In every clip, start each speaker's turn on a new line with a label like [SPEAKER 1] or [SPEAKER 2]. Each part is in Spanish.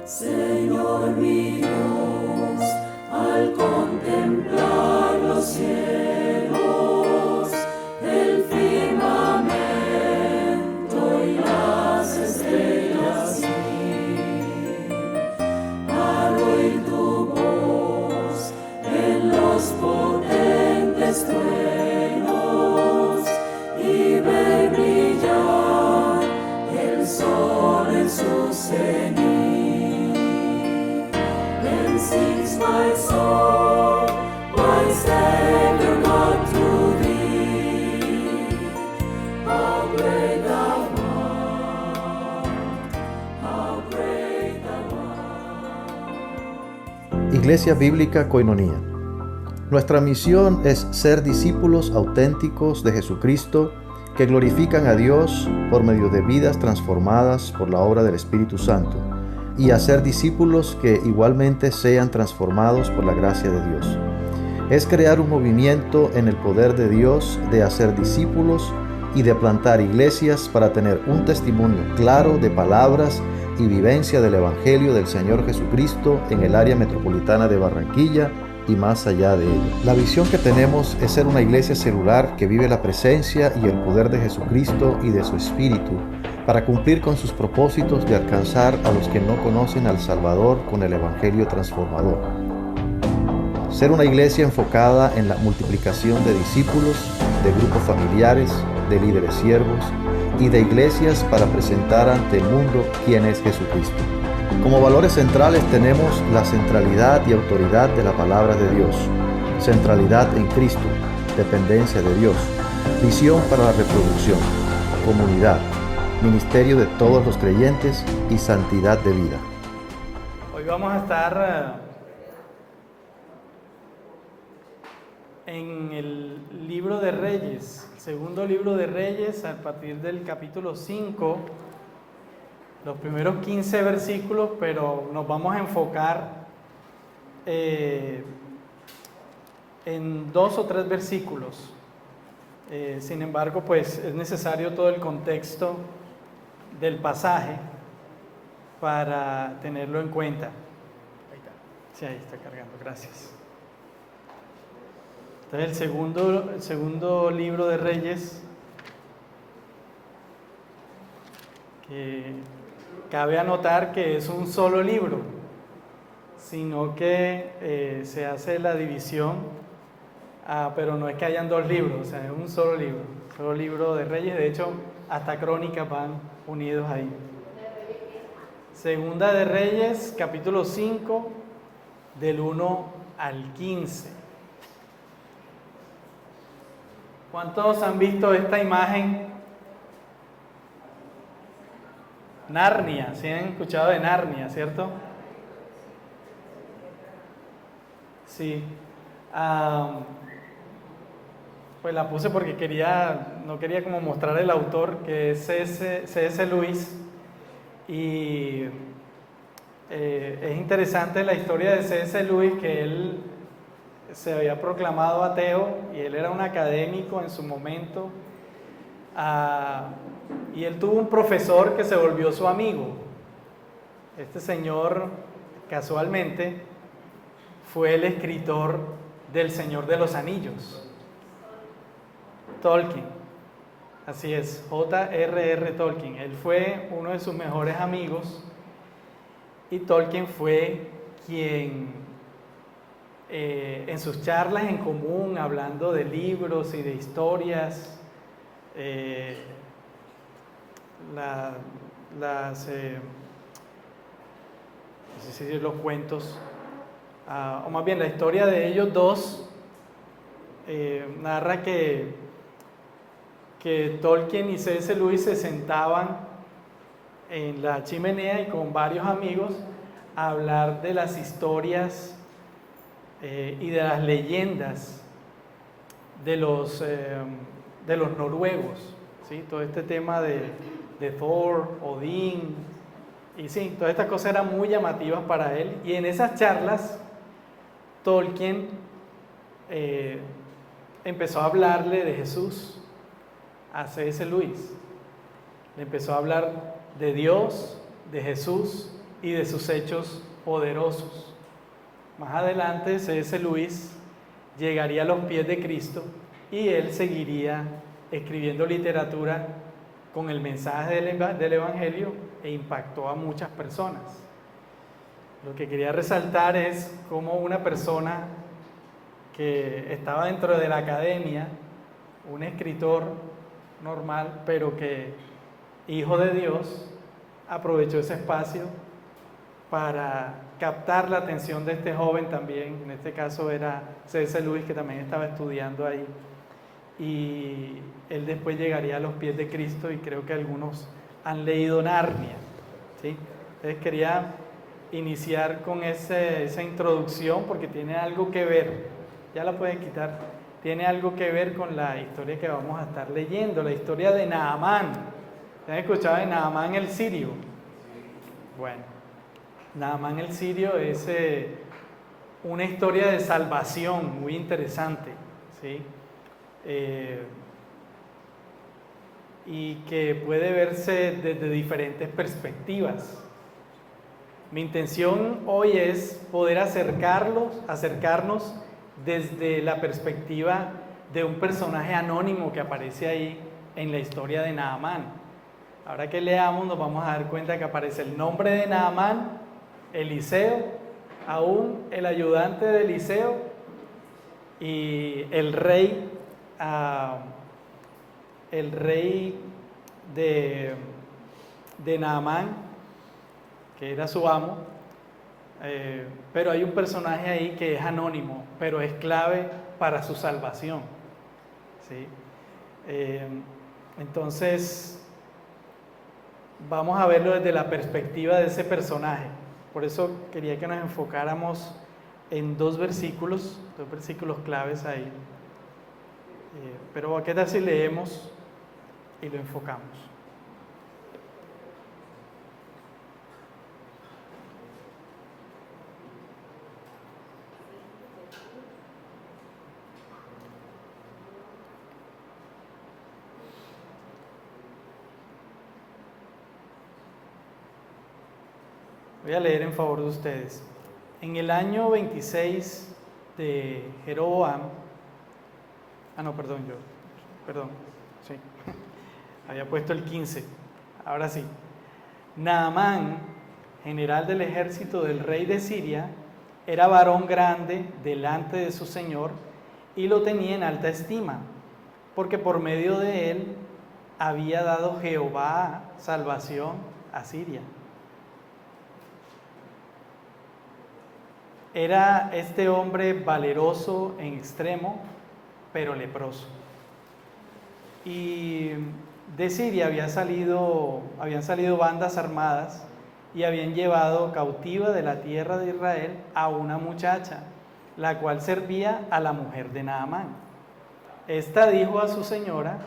[SPEAKER 1] Señor mi Dios, al contemplar los cielos, el firmamento y las estrellas, al oír tu voz en los potentes truenos y ver brillar el sol en su cenit. Then sings my soul, my Savior God, to thee. How great thou art, how great thou art.
[SPEAKER 2] Iglesia Bíblica Koinonía. Nuestra misión es ser discípulos auténticos de Jesucristo que glorifican a Dios por medio de vidas transformadas por la obra del Espíritu Santo, y hacer discípulos que igualmente sean transformados por la gracia de Dios. Es crear un movimiento en el poder de Dios de hacer discípulos y de plantar iglesias para tener un testimonio claro de palabras y vivencia del Evangelio del Señor Jesucristo en el área metropolitana de Barranquilla y más allá de ella. La visión que tenemos es ser una iglesia celular que vive la presencia y el poder de Jesucristo y de su Espíritu para cumplir con sus propósitos de alcanzar a los que no conocen al Salvador con el Evangelio transformador. Ser una iglesia enfocada en la multiplicación de discípulos, de grupos familiares, de líderes siervos y de iglesias para presentar ante el mundo quién es Jesucristo. Como valores centrales tenemos la centralidad y autoridad de la palabra de Dios, centralidad en Cristo, dependencia de Dios, visión para la reproducción, comunidad, ministerio de todos los creyentes y santidad de vida.
[SPEAKER 3] Hoy vamos a estar en el libro de Reyes, el segundo libro de Reyes, a partir del capítulo 5, los primeros 15 versículos, pero nos vamos a enfocar en 2 o 3 versículos. Sin embargo, pues es necesario todo el contexto del pasaje para tenerlo en cuenta. Ahí está. Sí, ahí está cargando, gracias. Entonces el segundo libro de Reyes, que cabe anotar que es un solo libro, sino que se hace la división, pero no es que hayan 2 libros, o sea, es un solo libro de Reyes. De hecho, hasta Crónicas van unidos ahí. Segunda de Reyes, capítulo 5, del 1 al 15. ¿Cuántos han visto esta imagen? Narnia, ¿sí han escuchado de Narnia, cierto? Sí. Pues la puse porque no quería como mostrar el autor, que es C.S. Lewis, y es interesante la historia de C.S. Lewis, que él se había proclamado ateo y él era un académico en su momento, y él tuvo un profesor que se volvió su amigo. Este señor, casualmente, fue el escritor del Señor de los Anillos, Tolkien. Así es, J.R.R. Tolkien. Él fue uno de sus mejores amigos y Tolkien fue quien en sus charlas en común, hablando de libros y de historias, no sé si decir los cuentos, o más bien la historia de ellos dos, narra que Tolkien y C.S. Lewis se sentaban en la chimenea y con varios amigos a hablar de las historias y de las leyendas de los noruegos, ¿sí? Todo este tema de Thor, Odín, y sí, todas estas cosas eran muy llamativas para él, y en esas charlas Tolkien empezó a hablarle de Jesús a C.S. Lewis. Le empezó a hablar de Dios, de Jesús y de sus hechos poderosos. Más adelante C.S. Lewis llegaría a los pies de Cristo y él seguiría escribiendo literatura con el mensaje del Evangelio e impactó a muchas personas. Lo que quería resaltar es cómo una persona que estaba dentro de la academia, un escritor normal, pero que hijo de Dios, aprovechó ese espacio para captar la atención de este joven también. En este caso era C.S. Lewis, que también estaba estudiando ahí, y él después llegaría a los pies de Cristo, y creo que algunos han leído Narnia, ¿sí? Entonces quería iniciar con esa introducción porque tiene algo que ver, ya la pueden quitar, tiene algo que ver con la historia que vamos a estar leyendo, la historia de Naamán. ¿Han escuchado de Naamán el sirio? Bueno, Naamán el sirio es una historia de salvación muy interesante, ¿sí? Y que puede verse desde diferentes perspectivas. Mi intención hoy es poder acercarnos desde la perspectiva de un personaje anónimo que aparece ahí en la historia de Naamán. Ahora que leamos nos vamos a dar cuenta que aparece el nombre de Naamán, Eliseo, aún el ayudante de Eliseo y el rey de Naamán, que era su amo, pero hay un personaje ahí que es anónimo, pero es clave para su salvación, ¿sí? Entonces, vamos a verlo desde la perspectiva de ese personaje. Por eso quería que nos enfocáramos en dos versículos claves ahí. Pero ¿qué tal si leemos y lo enfocamos? Voy a leer en favor de ustedes. En el año 26 de Jeroboam, sí, había puesto el 15, ahora sí. Naamán, general del ejército del rey de Siria, era varón grande delante de su señor y lo tenía en alta estima, porque por medio de él había dado Jehová salvación a Siria. Era este hombre valeroso en extremo, pero leproso. Y de Siria habían salido bandas armadas y habían llevado cautiva de la tierra de Israel a una muchacha, la cual servía a la mujer de Naamán. Esta dijo a su señora: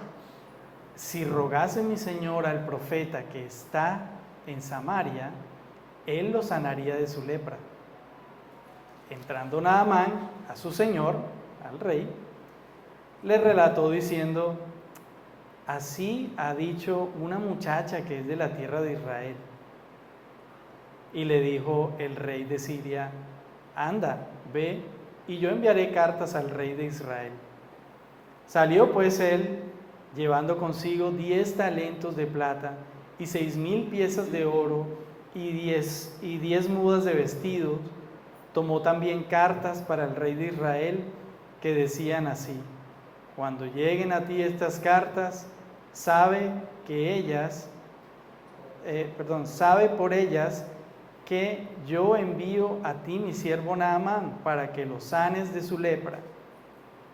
[SPEAKER 3] si rogase mi señora al profeta que está en Samaria, él lo sanaría de su lepra. Entrando Naamán a su señor, al rey, le relató diciendo: así ha dicho una muchacha que es de la tierra de Israel. Y le dijo el rey de Siria: anda, ve, y yo enviaré cartas al rey de Israel. Salió pues él, llevando consigo 10 talentos de plata y 6,000 piezas de oro y 10 mudas de vestidos. Tomó también cartas para el rey de Israel que decían así: cuando lleguen a ti estas cartas, sabe por ellas que yo envío a ti mi siervo Naamán para que lo sanes de su lepra.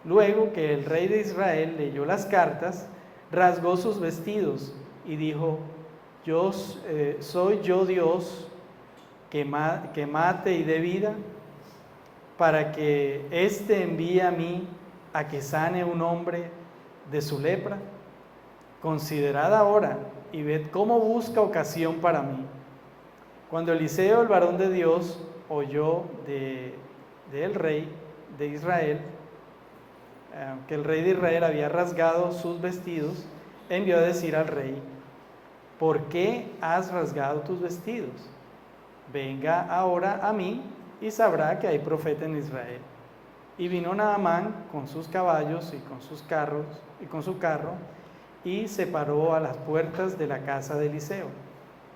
[SPEAKER 3] Luego que el rey de Israel leyó las cartas, rasgó sus vestidos y dijo: ¿soy yo Dios que mate y dé vida, para que éste envíe a mí a que sane un hombre de su lepra? Considerad ahora y ved cómo busca ocasión para mí. Cuando Eliseo, el varón de Dios, oyó del rey de Israel, que el rey de Israel había rasgado sus vestidos, envió a decir al rey: ¿por qué has rasgado tus vestidos? venga ahora a mí y sabrá que hay profeta en Israel. Y vino Naamán con sus caballos y con sus carros y con su carro y se paró a las puertas de la casa de Eliseo.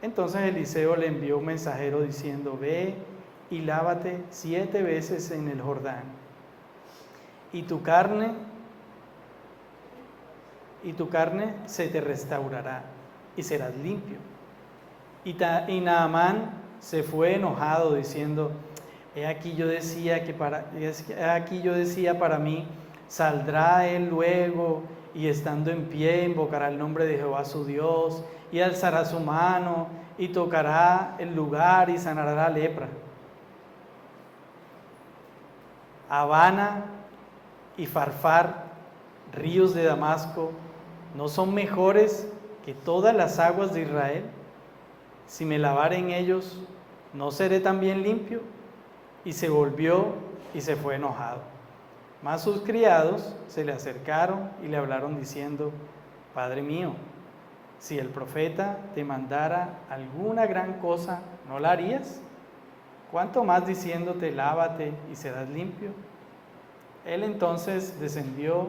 [SPEAKER 3] Entonces Eliseo le envió un mensajero diciendo: ve y lávate 7 veces en el Jordán, y tu carne se te restaurará y serás limpio. Y Naamán se fue enojado diciendo: he aquí yo decía para mí, saldrá él luego y estando en pie invocará el nombre de Jehová su Dios y alzará su mano y tocará el lugar y sanará la lepra. Habana y Farfar, ríos de Damasco, ¿no son mejores que todas las aguas de Israel? Si me lavare en ellos, ¿no seré también limpio? Y se volvió y se fue enojado. Mas sus criados se le acercaron y le hablaron diciendo: Padre mío, si el profeta te mandara alguna gran cosa, ¿no la harías? ¿Cuánto más diciéndote: lávate y serás limpio? Él entonces descendió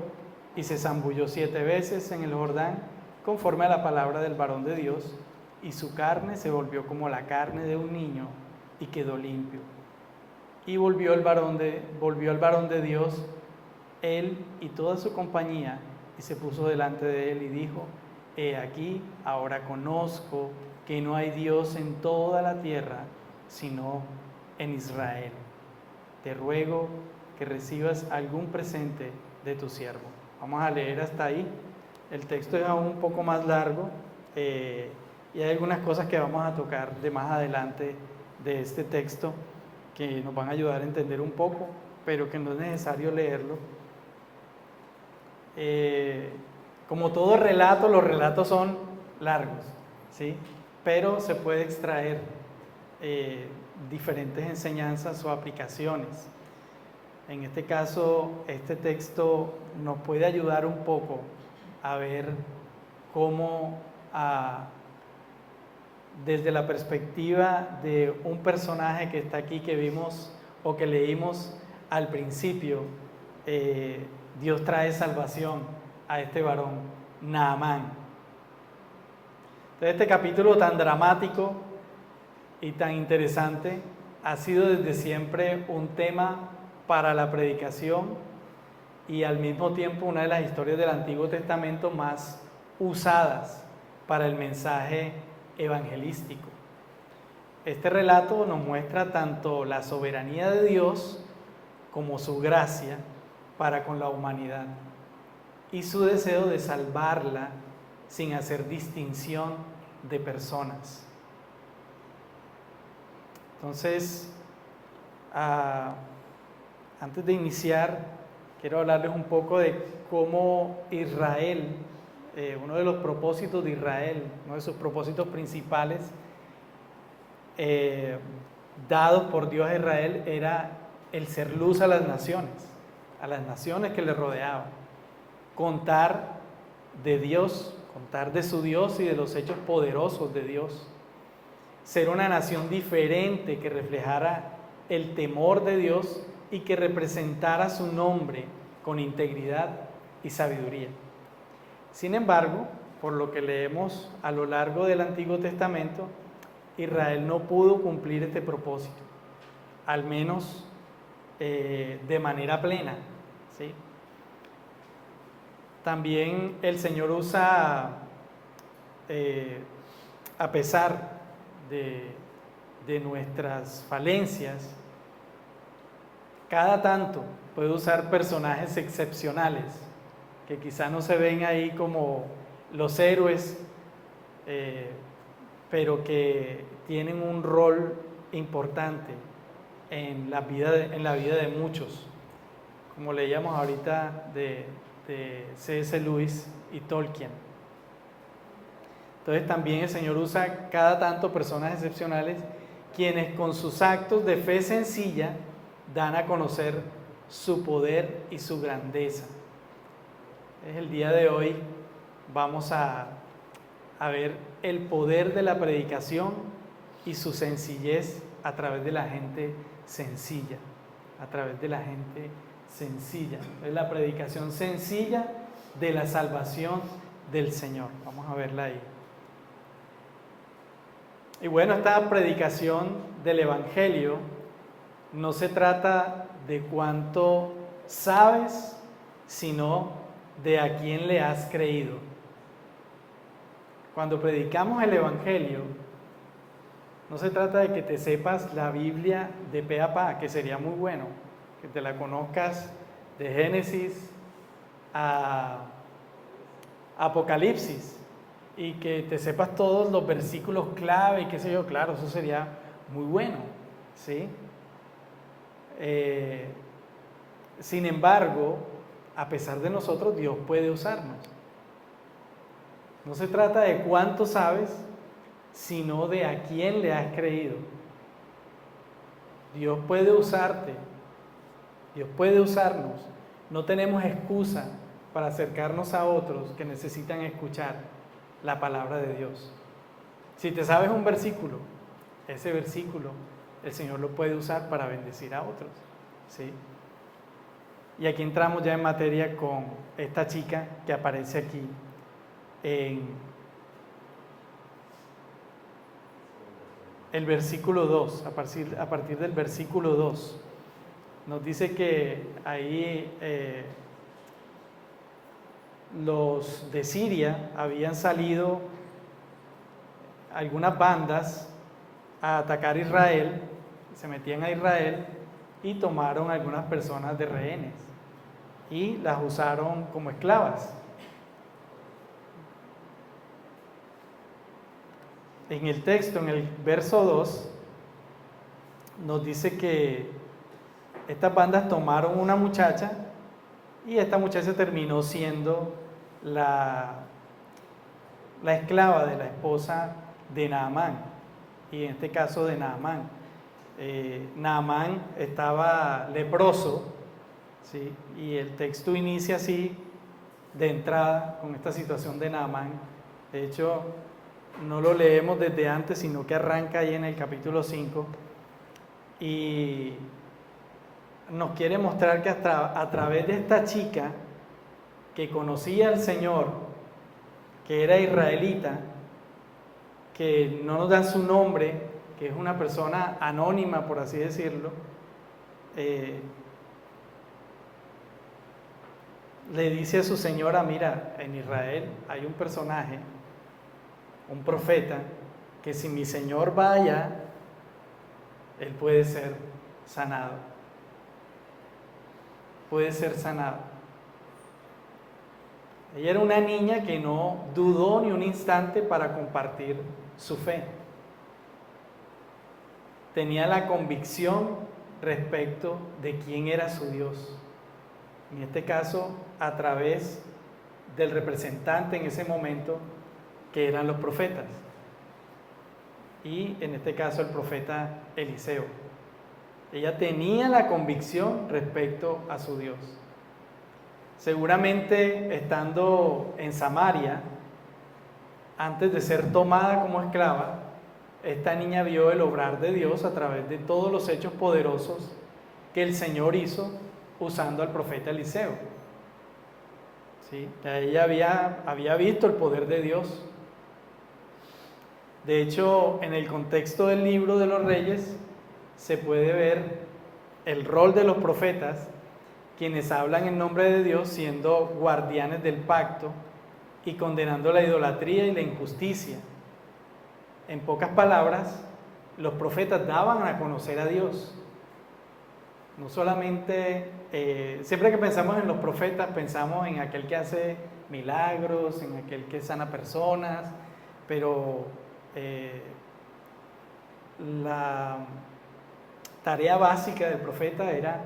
[SPEAKER 3] y se zambulló 7 veces en el Jordán, conforme a la palabra del varón de Dios, y su carne se volvió como la carne de un niño y quedó limpio. Y volvió al varón de Dios, él y toda su compañía, y se puso delante de él y dijo: he aquí, ahora conozco que no hay Dios en toda la tierra, sino en Israel. Te ruego que recibas algún presente de tu siervo. Vamos a leer hasta ahí. El texto es aún un poco más largo y hay algunas cosas que vamos a tocar de más adelante de este texto que nos van a ayudar a entender un poco, pero que no es necesario leerlo. Como todo relato, los relatos son largos, ¿sí? Pero se puede extraer diferentes enseñanzas o aplicaciones. En este caso, este texto nos puede ayudar un poco a ver cómo, desde la perspectiva de un personaje que está aquí, que vimos o que leímos al principio, Dios trae salvación a este varón, Naamán. Entonces, este capítulo tan dramático y tan interesante ha sido desde siempre un tema para la predicación y al mismo tiempo una de las historias del Antiguo Testamento más usadas para el mensaje evangelístico. Este relato nos muestra tanto la soberanía de Dios como su gracia para con la humanidad y su deseo de salvarla sin hacer distinción de personas. Entonces, antes de iniciar, quiero hablarles un poco de cómo Israel, uno de los propósitos de Israel, uno de sus propósitos principales dados por Dios a Israel era el ser luz a las naciones que le rodeaban, contar de Dios, contar de su Dios y de los hechos poderosos de Dios, ser una nación diferente que reflejara el temor de Dios y que representara su nombre con integridad y sabiduría. Sin embargo, por lo que leemos a lo largo del Antiguo Testamento, Israel no pudo cumplir este propósito, al menos de manera plena, ¿sí? También el Señor usa, a pesar de nuestras falencias, cada tanto puede usar personajes excepcionales que quizá no se ven ahí como los héroes, pero que tienen un rol importante en la vida de muchos, como leíamos ahorita de C.S. Lewis y Tolkien. Entonces también el Señor usa cada tanto personas excepcionales quienes con sus actos de fe sencilla dan a conocer su poder y su grandeza. El día de hoy vamos a ver el poder de la predicación y su sencillez a través de la gente sencilla, a través de la gente sencilla. Es la predicación sencilla de la salvación del Señor. Vamos a verla ahí. Y bueno, esta predicación del Evangelio no se trata de cuánto sabes, sino de a quién le has creído. Cuando predicamos el Evangelio, no se trata de que te sepas la Biblia de pe a pa, que sería muy bueno, que te la conozcas de Génesis a Apocalipsis y que te sepas todos los versículos clave y qué sé yo, claro, eso sería muy bueno, ¿sí? Sin embargo, a pesar de nosotros, Dios puede usarnos. No se trata de cuánto sabes, sino de a quién le has creído. Dios puede usarte, Dios puede usarnos. No tenemos excusa para acercarnos a otros que necesitan escuchar la palabra de Dios. Si te sabes un versículo, ese versículo el Señor lo puede usar para bendecir a otros, ¿sí? Y aquí entramos ya en materia con esta chica que aparece aquí en el versículo 2, a partir del versículo 2. Nos dice que ahí los de Siria habían salido algunas bandas a atacar a Israel, se metían a Israel y tomaron algunas personas de rehenes y las usaron como esclavas. En el texto, en el verso 2, nos dice que estas bandas tomaron una muchacha y esta muchacha terminó siendo la esclava de la esposa de Naamán, y en este caso de Naamán. Naamán estaba leproso, ¿sí? Y el texto inicia así de entrada con esta situación de Naamán. De hecho, no lo leemos desde antes, sino que arranca ahí en el capítulo 5 y nos quiere mostrar que a través de esta chica que conocía al Señor, que era israelita, que no nos da su nombre, que es una persona anónima, por así decirlo, le dice a su señora: mira, en Israel hay un personaje, un profeta, que si mi señor va allá, él puede ser sanado. Puede ser sanado. Ella era una niña que no dudó ni un instante para compartir su fe. Tenía la convicción respecto de quién era su Dios. En este caso, a través del representante en ese momento, que eran los profetas. Y en este caso el profeta Eliseo. Ella tenía la convicción respecto a su Dios. Seguramente estando en Samaria, antes de ser tomada como esclava, esta niña vio el obrar de Dios a través de todos los hechos poderosos que el Señor hizo usando al profeta Eliseo. ¿Sí? Ella había visto el poder de Dios. De hecho, en el contexto del libro de los Reyes se puede ver el rol de los profetas, quienes hablan en nombre de Dios siendo guardianes del pacto y condenando la idolatría y la injusticia. En pocas palabras, los profetas daban a conocer a Dios. No solamente, siempre que pensamos en los profetas, pensamos en aquel que hace milagros, en aquel que sana personas, pero la tarea básica del profeta era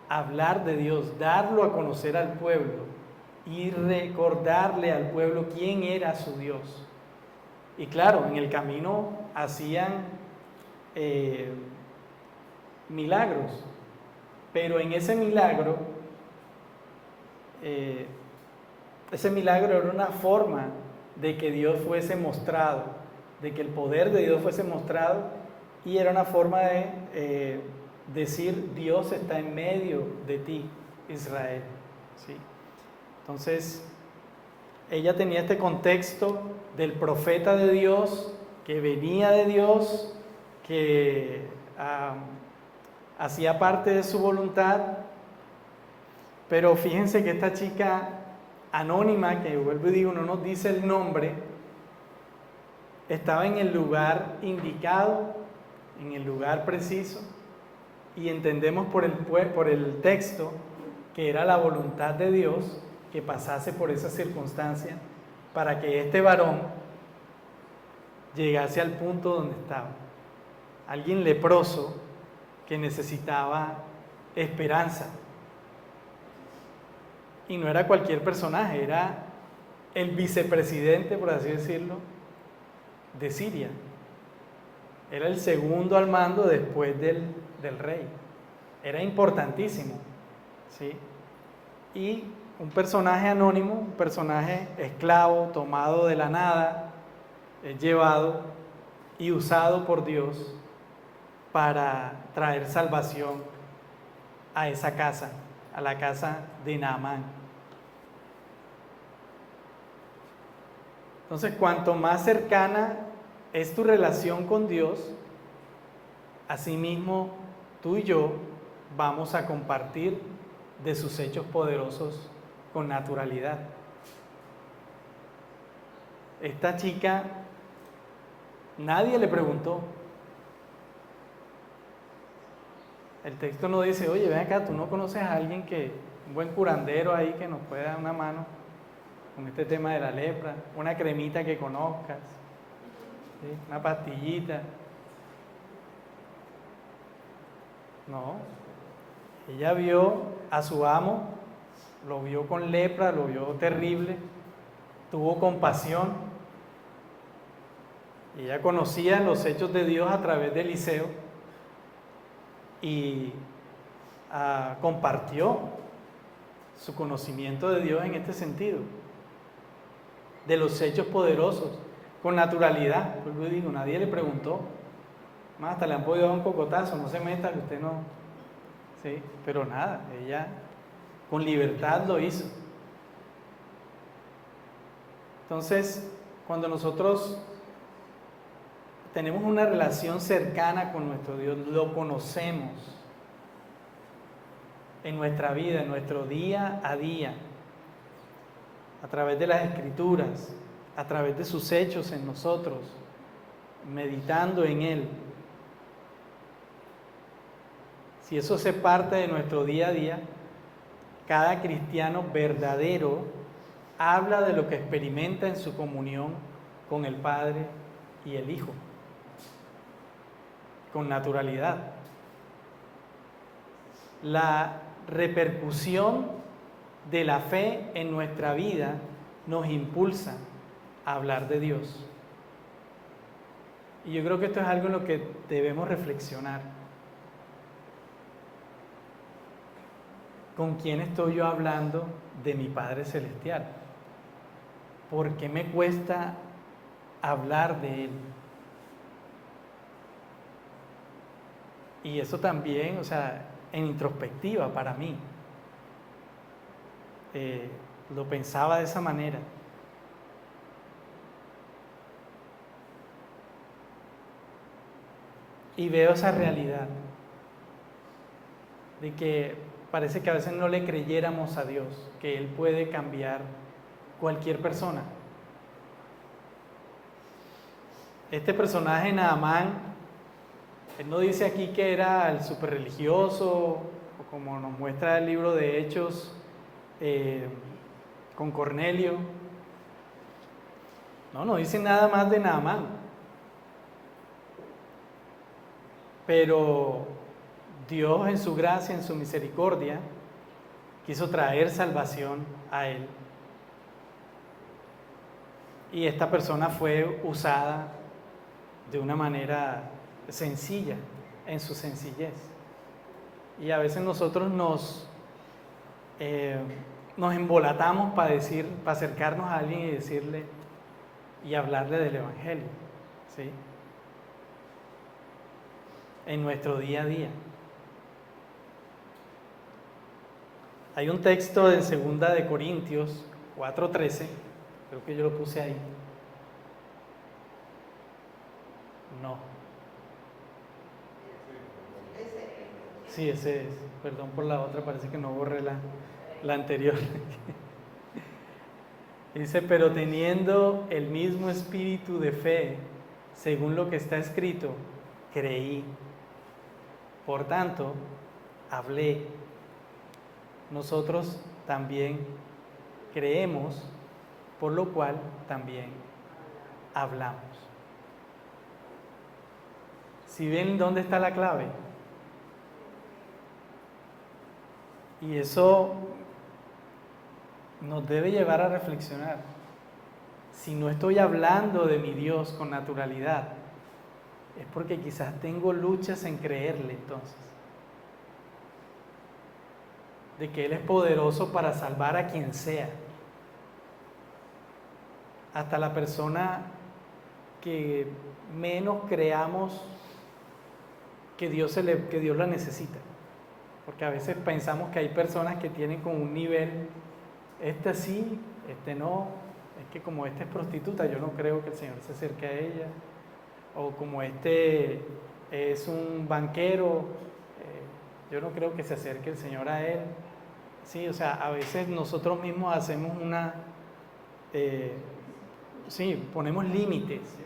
[SPEAKER 3] hablar de Dios, darlo a conocer al pueblo y recordarle al pueblo quién era su Dios. Y claro, en el camino hacían milagros, pero en ese milagro era una forma de que Dios fuese mostrado, de que el poder de Dios fuese mostrado y era una forma de decir Dios está en medio de ti, Israel. ¿Sí? Entonces, ella tenía este contexto del profeta de Dios, que venía de Dios, que hacía parte de su voluntad, pero fíjense que esta chica anónima, que vuelvo y digo, no nos dice el nombre, estaba en el lugar indicado, en el lugar preciso, y entendemos por el texto que era la voluntad de Dios que pasase por esa circunstancia para que este varón llegase al punto donde estaba. Alguien leproso que necesitaba esperanza. Y no era cualquier personaje, era el vicepresidente, por así decirlo, de Siria. Era el segundo al mando después del rey. Era importantísimo, ¿sí? Y un personaje anónimo, un personaje esclavo, tomado de la nada, llevado y usado por Dios para traer salvación a esa casa, a la casa de Naamán. Entonces, cuanto más cercana es tu relación con Dios, asimismo tú y yo vamos a compartir de sus hechos poderosos con naturalidad. Esta chica, nadie le preguntó. El texto no dice, oye, ven acá, tú no conoces a alguien un buen curandero ahí que nos pueda dar una mano con este tema de la lepra, una cremita que conozcas, ¿sí? Una pastillita. No, ella vio a su amo, lo vio con lepra, lo vio terrible, tuvo compasión. Y ella conocía los hechos de Dios a través de Eliseo y compartió su conocimiento de Dios en este sentido, de los hechos poderosos, con naturalidad. Pues yo digo, nadie le preguntó, más hasta le han podido dar un cocotazo, no se meta, que usted no, sí, pero nada, ella con libertad lo hizo. Entonces, cuando nosotros tenemos una relación cercana con nuestro Dios, lo conocemos en nuestra vida, en nuestro día a día, a través de las Escrituras, a través de sus hechos en nosotros, meditando en Él. Si eso hace parte de nuestro día a día, cada cristiano verdadero habla de lo que experimenta en su comunión con el Padre y el Hijo, con naturalidad. La repercusión de la fe en nuestra vida nos impulsa a hablar de Dios. Y yo creo que esto es algo en lo que debemos reflexionar. ¿Con quién estoy yo hablando de mi Padre Celestial? ¿Por qué me cuesta hablar de Él? Y eso también, o sea, en introspectiva para mí. Lo pensaba de esa manera. Y veo esa realidad de que parece que a veces no le creyéramos a Dios, que Él puede cambiar cualquier persona. Este personaje Naamán, él no dice aquí que era el súper religioso, o como nos muestra el libro de Hechos con Cornelio. No dice nada más de Naamán. Pero Dios en su gracia, en su misericordia, quiso traer salvación a él. Y esta persona fue usada de una manera sencilla, en su sencillez. Y a veces nosotros nos embolatamos para acercarnos a alguien y decirle y hablarle del Evangelio, ¿sí? en nuestro día a día. Hay un texto en 2 de Corintios 4:13, creo que yo lo puse ahí. No. Sí, ese es. Perdón por la otra, parece que no borré la anterior. Dice, pero teniendo el mismo espíritu de fe, según lo que está escrito, creí. Por tanto, hablé. Nosotros también creemos, por lo cual también hablamos. ¿Si ven dónde está la clave? Y eso nos debe llevar a reflexionar. Si no estoy hablando de mi Dios con naturalidad, es porque quizás tengo luchas en creerle entonces. De que Él es poderoso para salvar a quien sea. Hasta la persona que menos creamos que Dios la necesita. Porque a veces pensamos que hay personas que tienen como un nivel, este sí, este no, es que como este es prostituta, yo no creo que el Señor se acerque a ella, o como este es un banquero, yo no creo que se acerque el Señor a él. Sí, o sea, a veces nosotros mismos hacemos ponemos límites,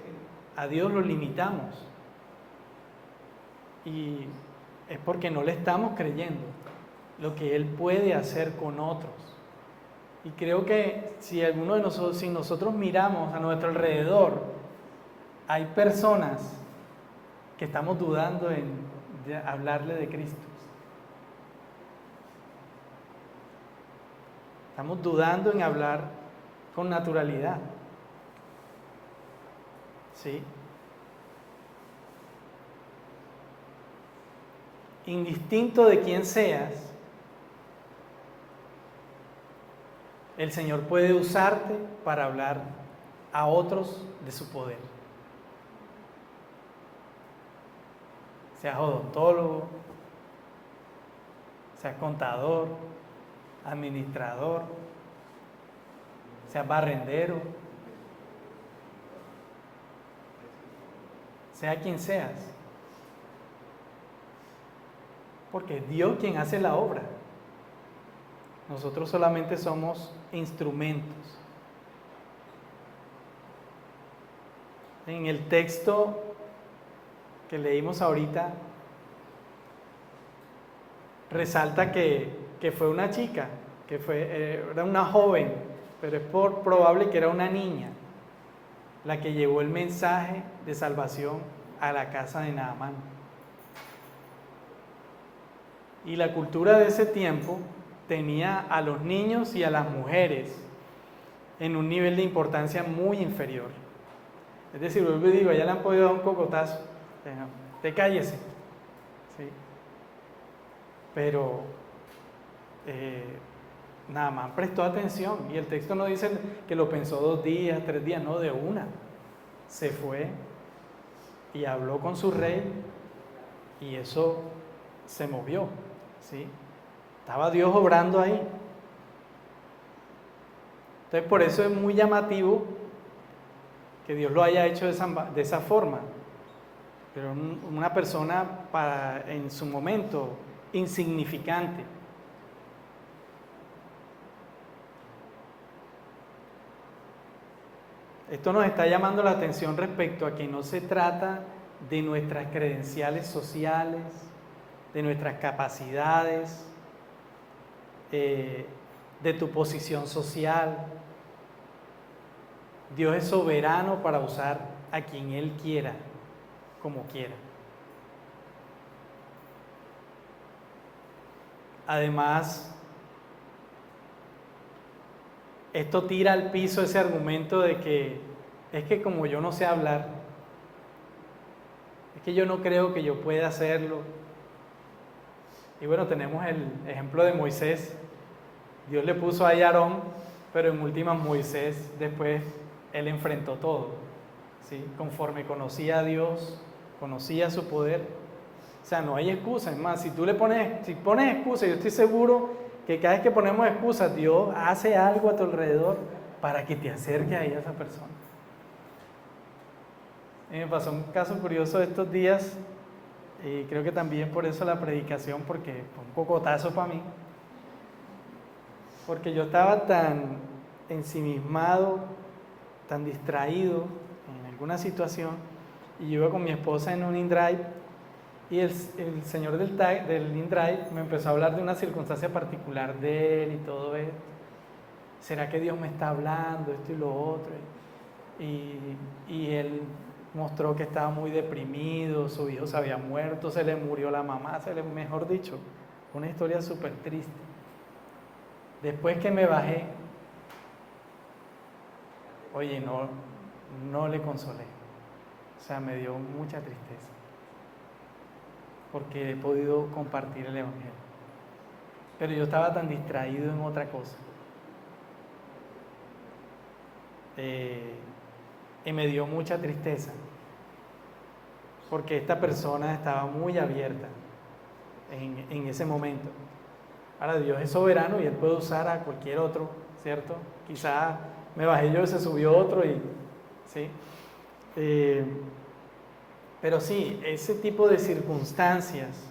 [SPEAKER 3] a Dios lo limitamos, y es porque no le estamos creyendo lo que Él puede hacer con otros. Y creo que si nosotros miramos a nuestro alrededor, hay personas que estamos dudando en hablarle de Cristo. Estamos dudando en hablar con naturalidad. ¿Sí? Indistinto de quién seas, el Señor puede usarte para hablar a otros de su poder. Seas odontólogo, seas contador, administrador, seas barrendero, sea quien seas. Porque es Dios quien hace la obra. Nosotros solamente somos instrumentos. En el texto que leímos ahorita, resalta que fue una chica, era una joven, pero es probable que era una niña, la que llevó el mensaje de salvación a la casa de Naamán. Y la cultura de ese tiempo tenía a los niños y a las mujeres en un nivel de importancia muy inferior. Es decir, vuelvo y digo, ya le han podido dar un cocotazo, te cállese. ¿Sí? Pero Naamán prestó atención, y el texto no dice que lo pensó 2 días, 3 días, no, de una. Se fue y habló con su rey, y eso se movió. ¿Sí? Estaba Dios obrando ahí. Entonces, por eso es muy llamativo que Dios lo haya hecho de esa forma. Pero una persona en su momento insignificante. Esto nos está llamando la atención respecto a que no se trata de nuestras credenciales sociales, de nuestras capacidades, de tu posición social. Dios es soberano para usar a quien Él quiera, como quiera. Además, esto tira al piso ese argumento de que es que como yo no sé hablar, es que yo no creo que yo pueda hacerlo. Y bueno, tenemos el ejemplo de Moisés. Dios le puso ahí a Aarón, pero en últimas Moisés después él enfrentó todo, ¿sí? Conforme conocía a Dios, conocía su poder, sea, no hay excusa. Es más, si pones excusa, yo estoy seguro que cada vez que ponemos excusas, Dios hace algo a tu alrededor para que te acerques ahí a esa persona. Me pasó un caso curioso estos días, y creo que también por eso la predicación, porque fue un cocotazo para mí. Porque yo estaba tan ensimismado, tan distraído en alguna situación, y yo iba con mi esposa en un InDrive, y el señor del InDrive me empezó a hablar de una circunstancia particular de él y todo eso. ¿Será que Dios me está hablando esto y lo otro? Y él mostró que estaba muy deprimido, su hijo se había muerto, se le murió la mamá, mejor dicho, una historia súper triste. Después que me bajé, oye, no le consolé, o sea, me dio mucha tristeza, porque he podido compartir el Evangelio, pero yo estaba tan distraído en otra cosa, y me dio mucha tristeza, porque esta persona estaba muy abierta en ese momento. Ahora, Dios es soberano y Él puede usar a cualquier otro, ¿cierto? Quizá me bajé yo y se subió otro, ¿sí? Pero sí, ese tipo de circunstancias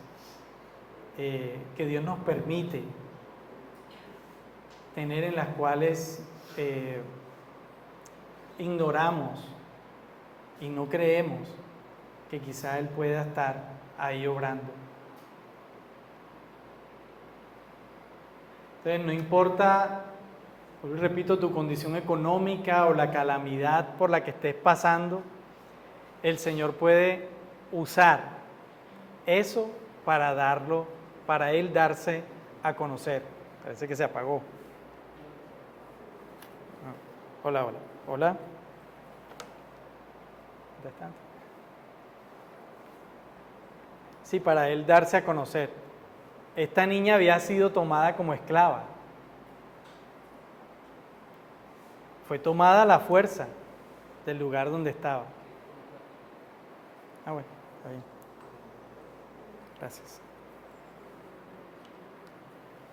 [SPEAKER 3] que Dios nos permite tener, en las cuales ignoramos y no creemos que quizá Él pueda estar ahí obrando. Entonces, no importa, repito, tu condición económica o la calamidad por la que estés pasando, el Señor puede usar eso para Él darse a conocer. Parece que se apagó. Hola. ¿Dónde están? Sí, para Él darse a conocer. Esta niña había sido tomada como esclava. Fue tomada a la fuerza del lugar donde estaba. Bueno, está bien. Gracias.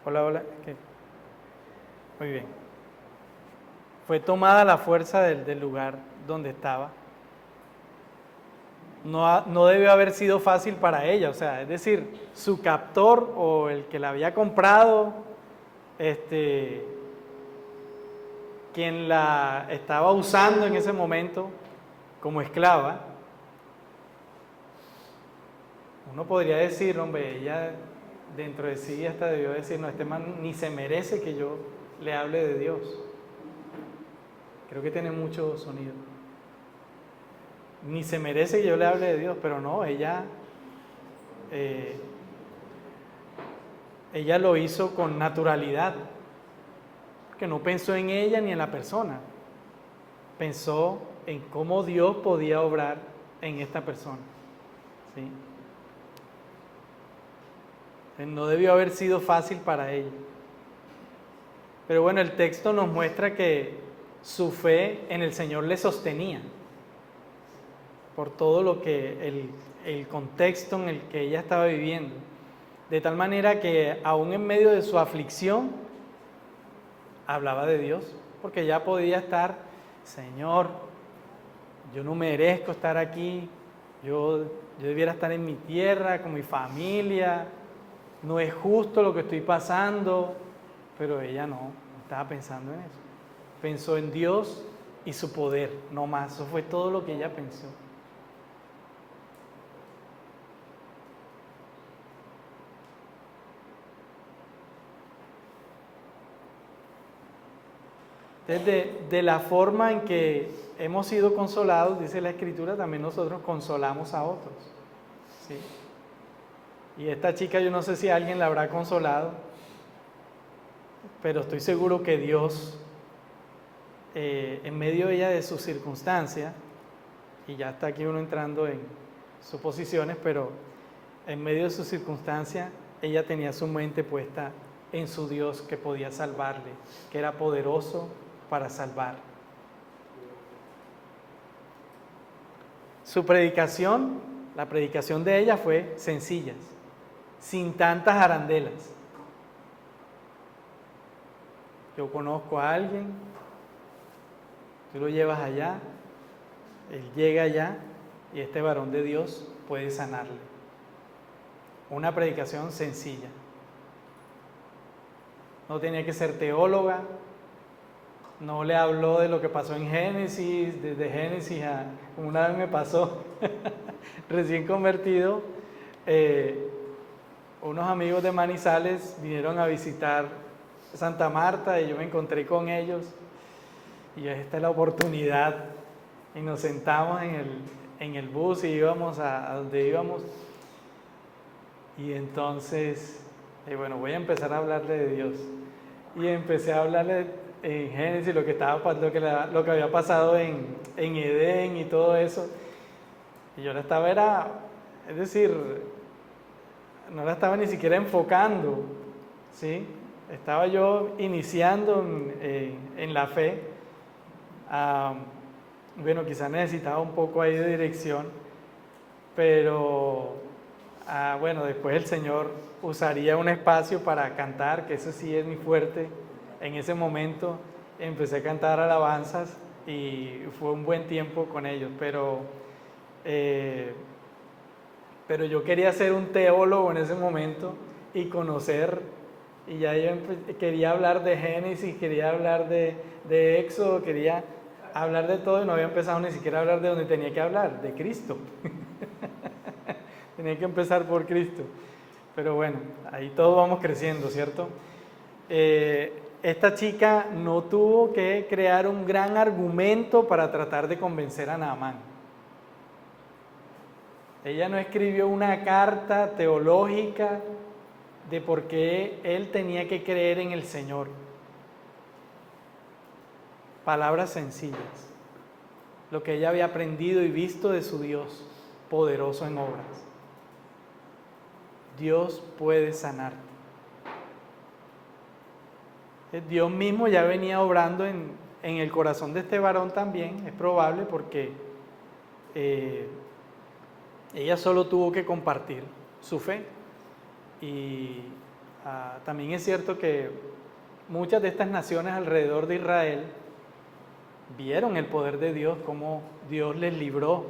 [SPEAKER 3] Hola. ¿Qué? Muy bien. Fue tomada a la fuerza del lugar donde estaba. No debió haber sido fácil para ella, o sea, es decir, su captor o el que la había comprado, quien la estaba usando en ese momento como esclava, uno podría decir, hombre, ella dentro de sí hasta debió decir, no, este man ni se merece que yo le hable de Dios. Creo que tiene mucho sonido. Ni se merece que yo le hable de Dios, pero no, ella lo hizo con naturalidad, que no pensó en ella ni en la persona, pensó en cómo Dios podía obrar en esta persona, ¿sí? No debió haber sido fácil para ella, pero bueno, el texto nos muestra que su fe en el Señor le sostenía, por todo lo que el contexto en el que ella estaba viviendo, de tal manera que aún en medio de su aflicción hablaba de Dios, porque ya podía estar, Señor, yo no merezco estar aquí, yo debiera estar en mi tierra con mi familia, no es justo lo que estoy pasando, pero ella no estaba pensando en eso, pensó en Dios y su poder, no más, eso fue todo lo que ella pensó. Entonces, de la forma en que hemos sido consolados, dice la Escritura, también nosotros consolamos a otros, ¿sí? Y esta chica, yo no sé si alguien la habrá consolado, pero estoy seguro que Dios, en medio de ella de sus circunstancias, y ya está aquí uno entrando en suposiciones, pero en medio de sus circunstancias, ella tenía su mente puesta en su Dios que podía salvarle, que era poderoso para salvar. Su predicación La predicación de ella fue sencilla, sin tantas arandelas. Yo conozco a alguien, tú lo llevas allá, él llega allá y este varón de Dios puede sanarle. Una predicación sencilla. No tenía que ser teóloga, no le habló de lo que pasó en Génesis, desde Génesis a, como una vez me pasó, recién convertido, unos amigos de Manizales vinieron a visitar Santa Marta y yo me encontré con ellos y esta es la oportunidad y nos sentamos en el bus y íbamos a donde íbamos y entonces, bueno, voy a empezar a hablarle de Dios y empecé a hablarle en Génesis lo que había pasado en Edén y todo eso y yo la estaba es decir, no la estaba ni siquiera enfocando, ¿sí? Estaba yo iniciando en la fe. Bueno, quizás necesitaba un poco ahí de dirección, pero bueno, después el Señor usaría un espacio para cantar, que eso sí es muy fuerte. En ese momento empecé a cantar alabanzas y fue un buen tiempo con ellos, pero yo quería ser un teólogo en ese momento y conocer, y ya yo quería hablar de Génesis, quería hablar de Éxodo, quería hablar de todo y no había empezado ni siquiera a hablar de donde tenía que hablar, de Cristo. Tenía que empezar por Cristo. Pero bueno, ahí todos vamos creciendo, ¿cierto? Esta chica no tuvo que crear un gran argumento para tratar de convencer a Naamán. Ella no escribió una carta teológica de por qué él tenía que creer en el Señor. Palabras sencillas. Lo que ella había aprendido y visto de su Dios, poderoso en obras. Dios puede sanarte. Dios mismo ya venía obrando en el corazón de este varón también, es probable porque ella solo tuvo que compartir su fe. Y también es cierto que muchas de estas naciones alrededor de Israel vieron el poder de Dios, cómo Dios les libró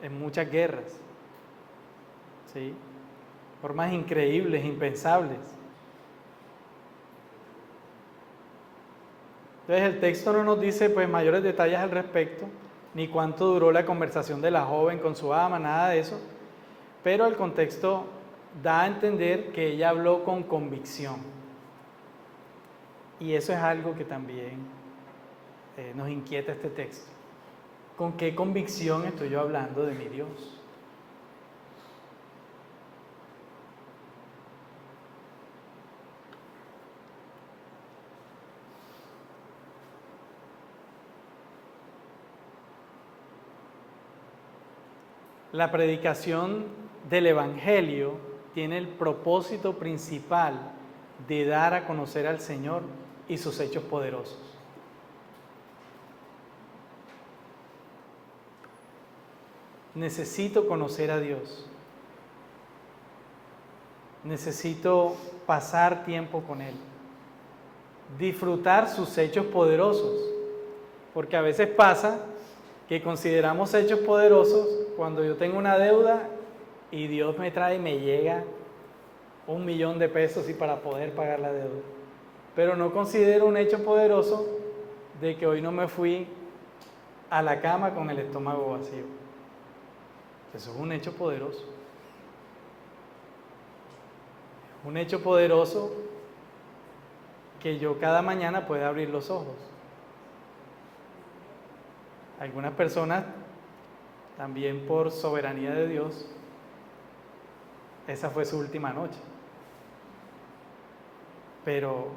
[SPEAKER 3] en muchas guerras, ¿sí? Formas increíbles, impensables. Entonces el texto no nos dice pues mayores detalles al respecto, ni cuánto duró la conversación de la joven con su ama, nada de eso, pero el contexto da a entender que ella habló con convicción. Y eso es algo que también nos inquieta este texto. ¿Con qué convicción estoy yo hablando de mi Dios? La predicación del Evangelio tiene el propósito principal de dar a conocer al Señor y sus hechos poderosos. Necesito conocer a Dios. Necesito pasar tiempo con Él. Disfrutar sus hechos poderosos. Porque a veces pasa que consideramos hechos poderosos cuando yo tengo una deuda y Dios me trae y me llega $1,000,000 y para poder pagar la deuda. Pero no considero un hecho poderoso de que hoy no me fui a la cama con el estómago vacío. Eso es un hecho poderoso. Un hecho poderoso que yo cada mañana pueda abrir los ojos. Algunas personas, también por soberanía de Dios, esa fue su última noche. Pero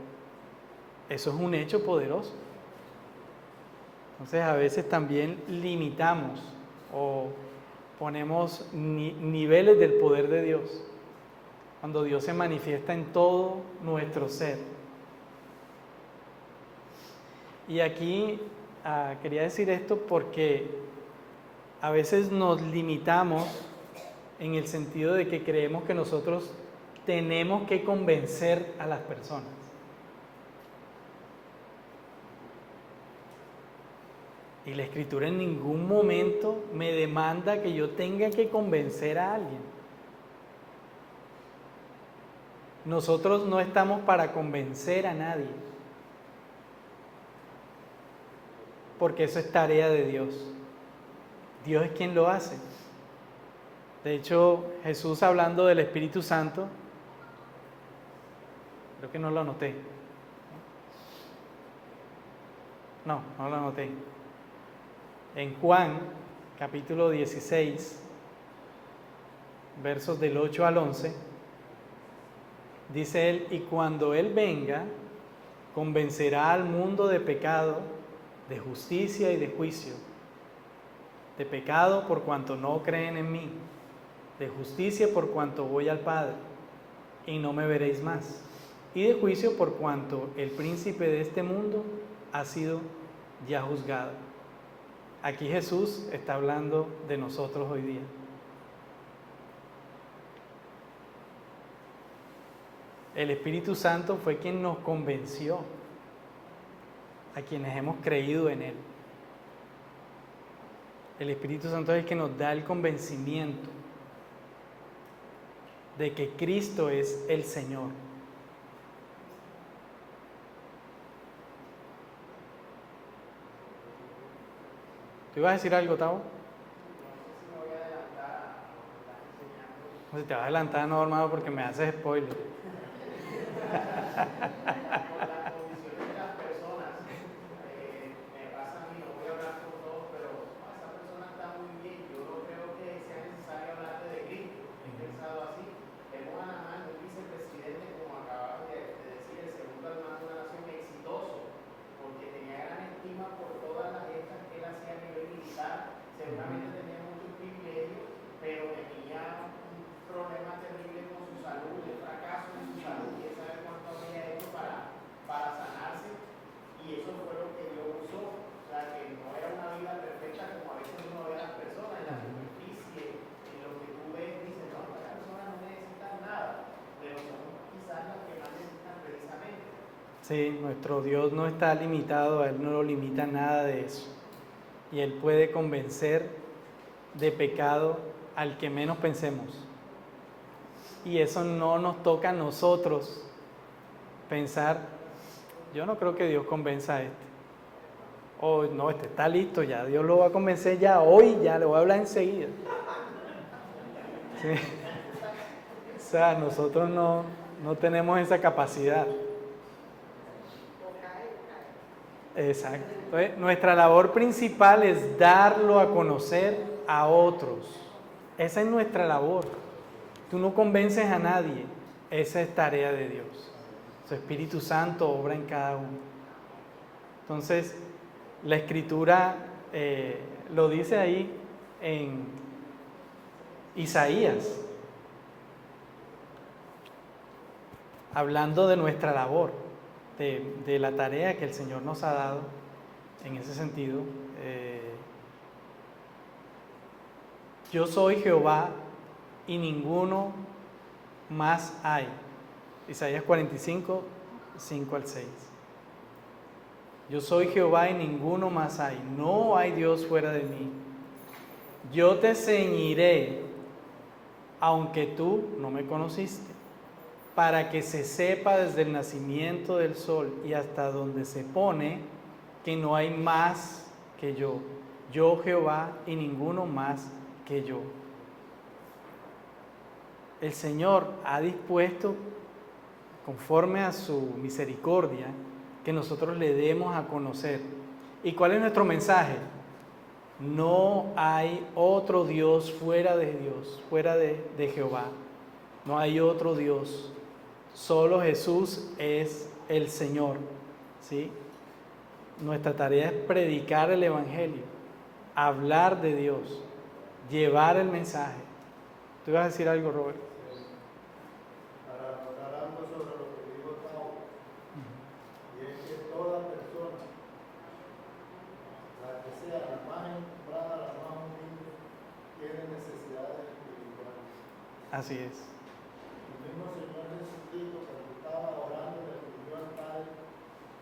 [SPEAKER 3] eso es un hecho poderoso. Entonces a veces también limitamos o ponemos niveles del poder de Dios cuando Dios se manifiesta en todo nuestro ser. Y aquí quería decir esto porque a veces nos limitamos en el sentido de que creemos que nosotros tenemos que convencer a las personas. Y la Escritura en ningún momento me demanda que yo tenga que convencer a alguien. Nosotros no estamos para convencer a nadie, porque eso es tarea de Dios. Dios es quien lo hace. De hecho, Jesús, hablando del Espíritu Santo, creo que no lo anoté. No lo anoté. En Juan, capítulo 16, versos del 8 al 11, dice él: y cuando Él venga, convencerá al mundo de pecado, de justicia y de juicio. De pecado por cuanto no creen en mí, de justicia por cuanto voy al Padre y no me veréis más, y de juicio por cuanto el príncipe de este mundo ha sido ya juzgado. Aquí Jesús está hablando de nosotros hoy día. El Espíritu Santo fue quien nos convenció a quienes hemos creído en Él. El Espíritu Santo es el que nos da el convencimiento de que Cristo es el Señor. ¿Tú ibas a decir algo, Tavo? No, si te vas a adelantar, no, hermano, porque me haces spoiler.
[SPEAKER 4] Seguramente tenía muchos privilegios, pero tenía un problema terrible con su salud, el fracaso en su salud, y él sabe cuánto había hecho para sanarse, y eso fue lo que Dios usó. O sea, que no era una vida perfecta como a veces uno ve a las personas en la superficie, en lo que tú ves, dices, no, las personas no necesitan nada, pero son quizás las que más necesitan precisamente.
[SPEAKER 3] Sí, nuestro Dios no está limitado, a Él no lo limita nada de eso. Y Él puede convencer de pecado al que menos pensemos. Y eso no nos toca a nosotros pensar, yo no creo que Dios convenza a este. O no, este está listo ya, Dios lo va a convencer ya hoy, ya le voy a hablar enseguida. ¿Sí? O sea, nosotros no tenemos esa capacidad. Exacto. Entonces, nuestra labor principal es darlo a conocer a otros. Esa es nuestra labor. Tú no convences a nadie. Esa es tarea de Dios. Su Espíritu Santo obra en cada uno. Entonces, la Escritura lo dice ahí en Isaías, hablando de nuestra labor. De la tarea que el Señor nos ha dado en ese sentido. Yo soy Jehová y ninguno más hay. Isaías 45, 5 al 6. Yo soy Jehová y ninguno más hay. No hay Dios fuera de mí. Yo te ceñiré, aunque tú no me conociste, para que se sepa desde el nacimiento del sol y hasta donde se pone que no hay más que yo. Yo Jehová y ninguno más que yo. El Señor ha dispuesto, conforme a su misericordia, que nosotros le demos a conocer. ¿Y cuál es nuestro mensaje? No hay otro Dios fuera de Dios, fuera de Jehová. No hay otro Dios. Solo Jesús es el Señor, ¿sí? Nuestra tarea es predicar el Evangelio, hablar de Dios, llevar el mensaje. ¿Tú ibas a decir algo, Robert?
[SPEAKER 5] Para algo sobre lo que dijo Tao, y es que toda persona, la que sea la más encumbrada, la más humilde,
[SPEAKER 3] Así es.
[SPEAKER 5] El mismo Señor Jesucristo, cuando estaba orando, le pidió al Padre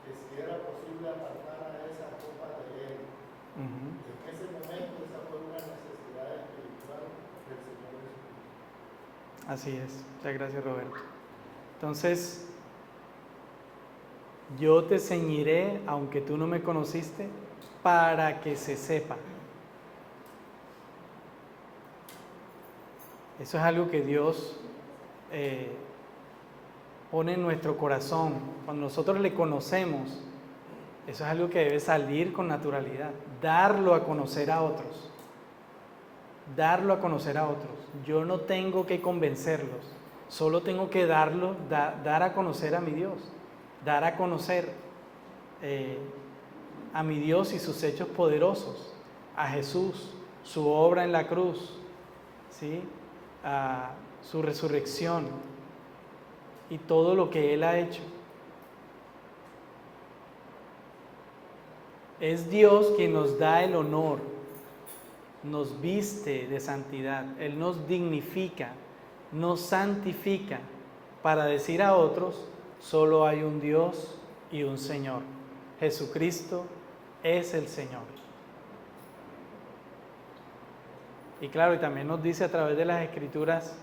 [SPEAKER 5] que si era posible apartar a esa copa de él.
[SPEAKER 3] Ujú.
[SPEAKER 5] En ese momento esa fue una necesidad espiritual del Señor Jesucristo.
[SPEAKER 3] Así es. Muchas gracias, Roberto. Entonces, yo te ceñiré, aunque tú no me conociste, para que se sepa. Eso es algo que Dios pone en nuestro corazón. Cuando nosotros le conocemos, eso es algo que debe salir con naturalidad. Darlo a conocer a otros. Darlo a conocer a otros. Yo no tengo que convencerlos, solo tengo que dar a conocer a mi Dios. Dar a conocer a mi Dios y sus hechos poderosos, a Jesús, su obra en la cruz, ¿sí? A su resurrección y todo lo que Él ha hecho. Es Dios quien nos da el honor, nos viste de santidad, Él nos dignifica, nos santifica para decir a otros, solo hay un Dios y un Señor. Jesucristo es el Señor. Y claro, y también nos dice a través de las Escrituras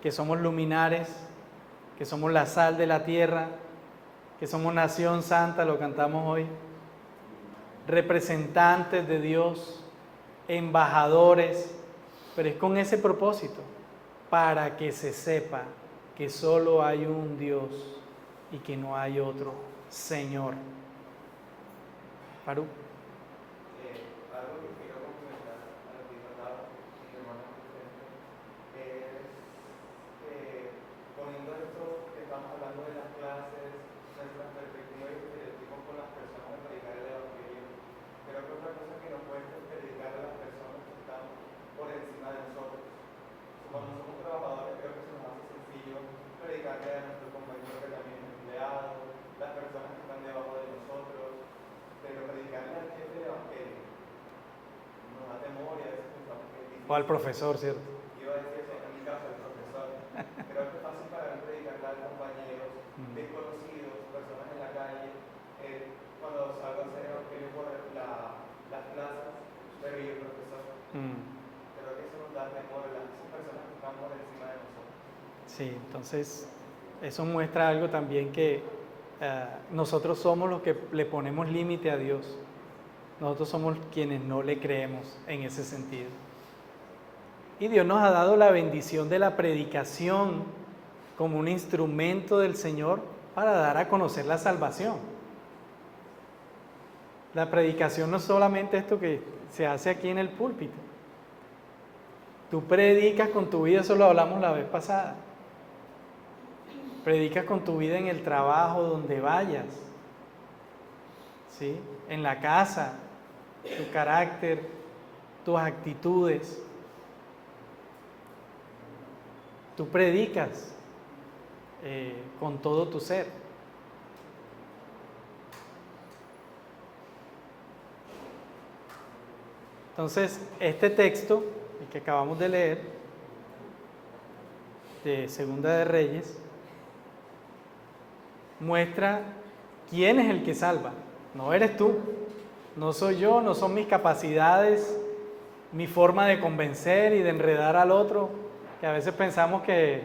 [SPEAKER 3] que somos luminares, que somos la sal de la tierra, que somos nación santa, lo cantamos hoy, representantes de Dios, embajadores, pero es con ese propósito, para que se sepa que solo hay un Dios y que no hay otro Señor. Faru.
[SPEAKER 6] Algo que quiero complementar a lo que trataba mi hermano presente es poniendo esto que estamos hablando de las clases, nuestras perspectivas y estereotipos con las personas de predicar el Evangelio. Creo que otra cosa que nos cuesta es predicar a las personas que están por encima de nosotros. Cuando somos trabajadores creo que se nos hace sencillo predicarle a nuestro compañero que también es empleado, las personas que están debajo de nosotros, pero predicarle al jefe del Evangelio nos da temor y a veces pensamos que es difícil.
[SPEAKER 3] O al profesor, ¿cierto?
[SPEAKER 6] Iba a decir eso, en mi caso, el profesor. Creo que es fácil para mí predicarle a compañeros, desconocidos, personas en la calle. Cuando salgo a hacer evangelio por las plazas, pero y el profesor. Creo que eso nos da temor a esas personas que están por encima de nosotros.
[SPEAKER 3] Sí, entonces eso muestra algo también que nosotros somos los que le ponemos límite a Dios. Nosotros somos quienes no le creemos en ese sentido. Y Dios nos ha dado la bendición de la predicación como un instrumento del Señor para dar a conocer la salvación. La predicación no es solamente esto que se hace aquí en el púlpito. Tú predicas con tu vida, eso lo hablamos la vez pasada. Predicas con tu vida en el trabajo, donde vayas, ¿sí? En la casa, tu carácter, tus actitudes. Tú predicas con todo tu ser. Entonces, este texto, el que acabamos de leer, de Segunda de Reyes, muestra quién es el que salva. No eres tú, no soy yo, no son mis capacidades, mi forma de convencer y de enredar al otro, que a veces pensamos que,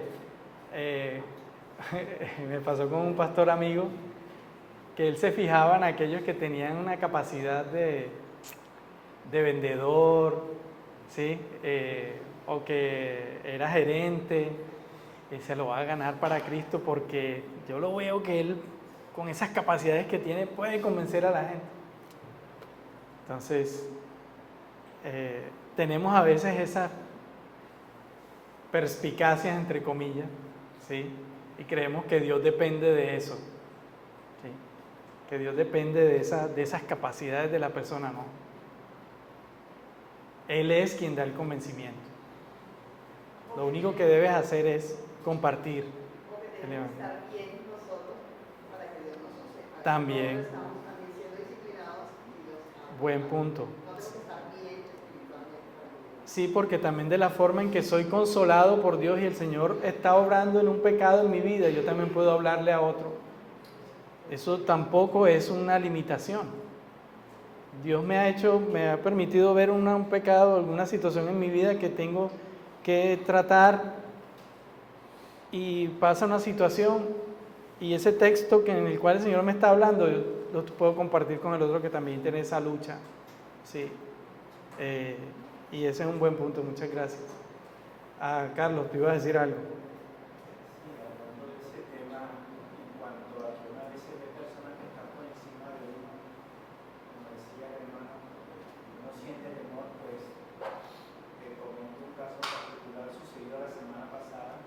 [SPEAKER 3] me pasó con un pastor amigo, que él se fijaba en aquellos que tenían una capacidad de vendedor, ¿sí? O que era gerente, y se lo va a ganar para Cristo porque yo lo veo que él, con esas capacidades que tiene, puede convencer a la gente. Entonces, tenemos a veces esas perspicacias, entre comillas, ¿sí? Y creemos que Dios depende de eso, ¿sí? Que Dios depende de esas capacidades de la persona, no. Él es quien da el convencimiento. Lo único que debes hacer es compartir el Evangelio.
[SPEAKER 7] Estar bien nosotros para que Dios nos use.
[SPEAKER 3] También.
[SPEAKER 7] Estamos también siendo disciplinados y Dios.
[SPEAKER 3] Buen punto.
[SPEAKER 7] No tenemos que estar bien espiritualmente para que Dios.
[SPEAKER 3] sí, porque también de la forma en que soy consolado por Dios y el Señor está obrando en un pecado en mi vida, yo también puedo hablarle a otro. Eso tampoco es una limitación. Dios me ha permitido ver un pecado, alguna situación en mi vida que tengo que tratar, y pasa una situación y ese texto en el cual el Señor me está hablando, yo lo puedo compartir con el otro que también tiene esa lucha. Sí. Y ese es un buen punto, muchas gracias. Carlos, te iba a decir algo.
[SPEAKER 4] Sí, hablando de ese tema, en cuanto a que una vez se ve personas que están por encima de uno, como decía el hermano, uno siente temor, pues, te comento un caso particular sucedido la semana pasada.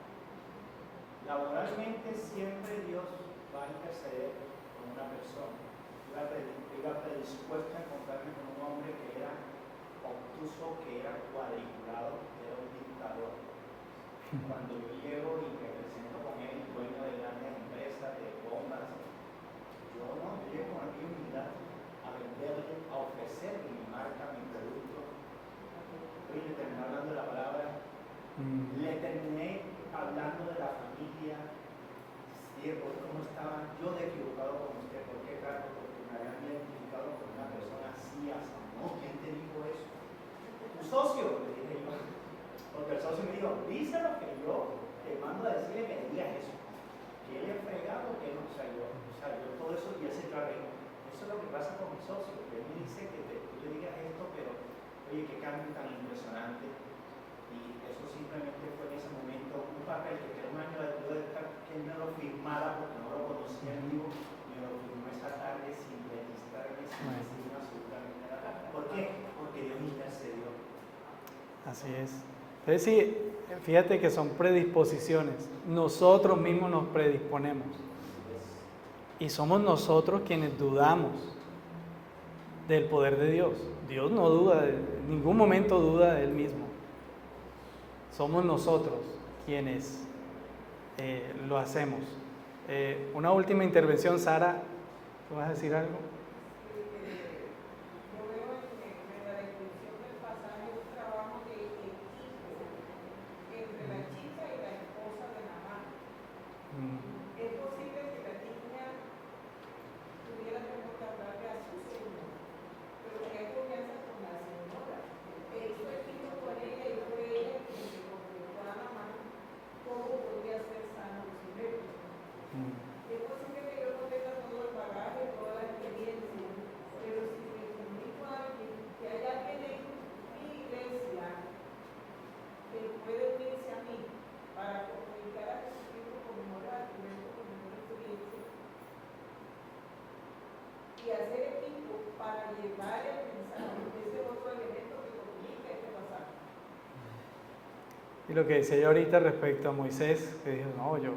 [SPEAKER 4] Laboralmente siempre Dios va a interceder con una persona. Iba predispuesta a encontrarme con un hombre que era obtuso, que era cuadriculado, que era un dictador. Cuando yo llego y me presento con él, dueño de grandes empresas, de bombas, yo llego con aquí humildad a venderle, a ofrecerle mi marca, mi producto. Hoy le terminé hablando de la palabra, le terminé hablando de la familia. Diego, ¿cómo estaba yo de equivocado con usted? ¿Por qué, Carlos? Porque me habían identificado con una persona así, así. No, ¿quién te dijo eso? Tu socio, le dije yo. Porque el socio me dijo, dice lo que yo te mando a decirle que digas eso. Que él es fregado, que no, o sea, yo todo eso y él se trae. Eso es lo que pasa con mi socio, que él me dice que tú le digas esto, pero oye, qué cambio tan impresionante. Y eso simplemente fue en ese momento un papel que era un año después de estar que él me lo firmara porque no lo conocía en vivo, me lo firmó esa tarde sin registrarme, sin decirme absolutamente nada. ¿Por qué? Porque Dios intercedió.
[SPEAKER 3] Así es. Entonces sí, fíjate que son predisposiciones. Nosotros mismos nos predisponemos. Y somos nosotros quienes dudamos del poder de Dios. Dios no duda, en ningún momento duda de Él mismo. Somos nosotros quienes lo hacemos. Una última intervención, Sara, ¿tú vas a decir algo?
[SPEAKER 7] Yo veo en la descripción del pasaje un trabajo de equipo entre la chica y la esposa de Namán. Es posible que la niña tuviera temor de hablarle a su señor, pero que hay confianza con la señora. Hizo equipo con ella y fue ella quien le comunicó a Namán cómo podría ser sano su bebé. Es posible que yo no tenga todo el bagaje, toda la experiencia, pero si me comunico a alguien, que hay alguien en mi iglesia que puede unirse a mí para comunicar a Jesucristo con mejor argumento, con mejor experiencia, y hacer equipo para llevar el mensaje, ese otro elemento que comunica este pasaje.
[SPEAKER 3] Y lo que decía yo ahorita respecto a Moisés, que dijo, no, yo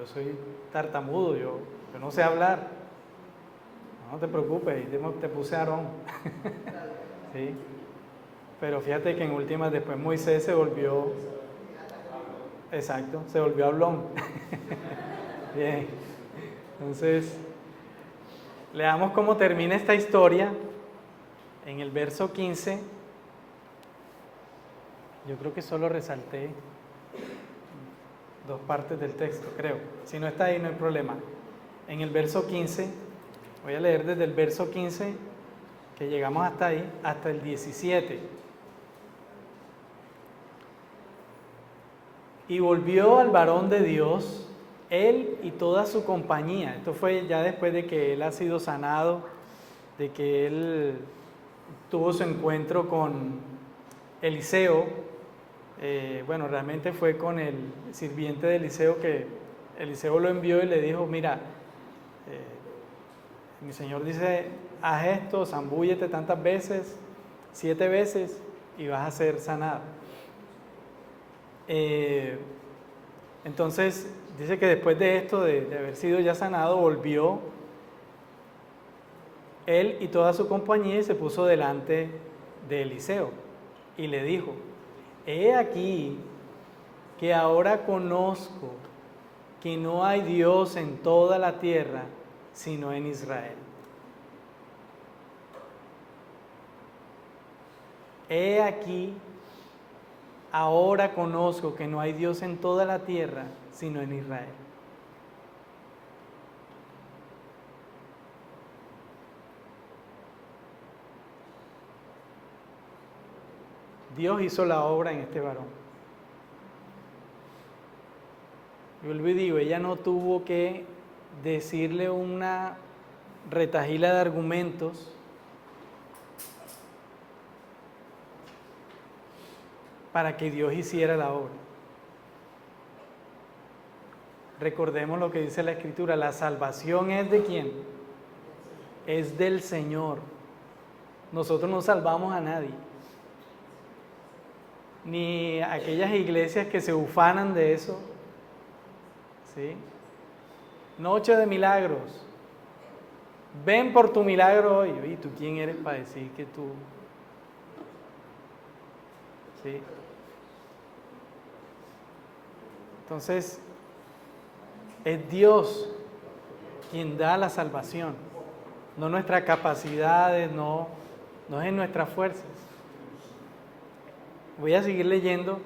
[SPEAKER 3] soy tartamudo, yo no sé hablar. No te preocupes, te puse a Aarón. ¿Sí? Pero fíjate que en últimas después Moisés se volvió, exacto, se volvió hablón. Bien, entonces leamos cómo termina esta historia en el verso 15. Yo creo que solo resalté 2 partes del texto, creo. Si no está ahí, no hay problema. En el verso 15, voy a leer desde el verso 15, que llegamos hasta ahí, hasta el 17. Y volvió al varón de Dios, él y toda su compañía. Esto fue ya después de que él ha sido sanado, de que él tuvo su encuentro con Eliseo. Bueno, realmente fue con el sirviente de Eliseo, que Eliseo lo envió y le dijo, mira, mi Señor dice, haz esto, zambúllete tantas veces, 7 veces, y vas a ser sanado. Entonces, dice que después de esto, de haber sido ya sanado, volvió él y toda su compañía y se puso delante de Eliseo y le dijo, he aquí que ahora conozco que no hay Dios en toda la tierra sino en Israel. He aquí ahora conozco que no hay Dios en toda la tierra, sino en Israel. Dios hizo la obra en este varón. Yo vuelvo y digo, ella no tuvo que decirle una retahíla de argumentos para que Dios hiciera la obra. Recordemos lo que dice la Escritura, la salvación es ¿de quién? Es del Señor. Nosotros no salvamos a nadie. Ni aquellas iglesias que se ufanan de eso. ¿Sí? Noche de milagros. Ven por tu milagro hoy. ¿Y tú quién eres para decir que tú? ¿Sí? Entonces, es Dios quien da la salvación, no nuestras capacidades, no es en nuestras fuerzas. Voy a seguir leyendo.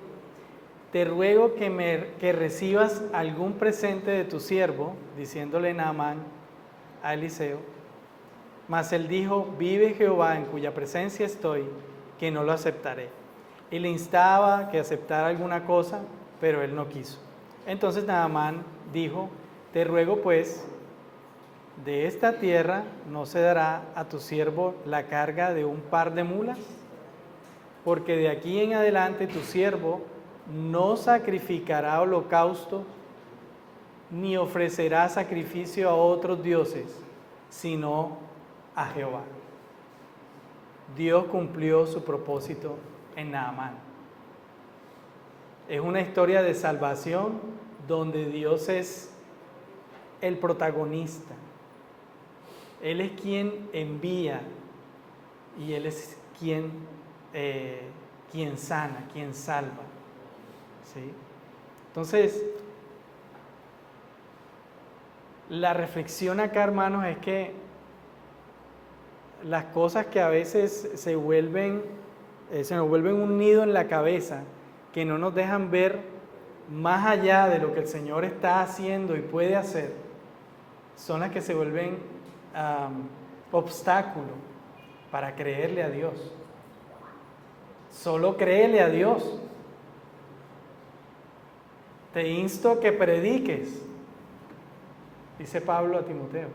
[SPEAKER 3] Te ruego que recibas algún presente de tu siervo, diciéndole Naamán a Eliseo. Mas él dijo, vive Jehová en cuya presencia estoy, que no lo aceptaré. Y le instaba que aceptara alguna cosa, pero él no quiso. Entonces Naamán dijo, te ruego pues, de esta tierra no se dará a tu siervo la carga de un par de mulas, porque de aquí en adelante tu siervo no sacrificará holocausto, ni ofrecerá sacrificio a otros dioses, sino a Jehová. Dios cumplió su propósito en Naamán. Es una historia de salvación donde Dios es el protagonista. Él es quien envía y Él es quien sana, quien salva. ¿Sí? Entonces, la reflexión acá, hermanos, es que las cosas que a veces se nos vuelven un nido en la cabeza, que no nos dejan ver más allá de lo que el Señor está haciendo y puede hacer, son las que se vuelven obstáculo para creerle a Dios. Solo créele a Dios. Te insto a que prediques, dice Pablo a Timoteo.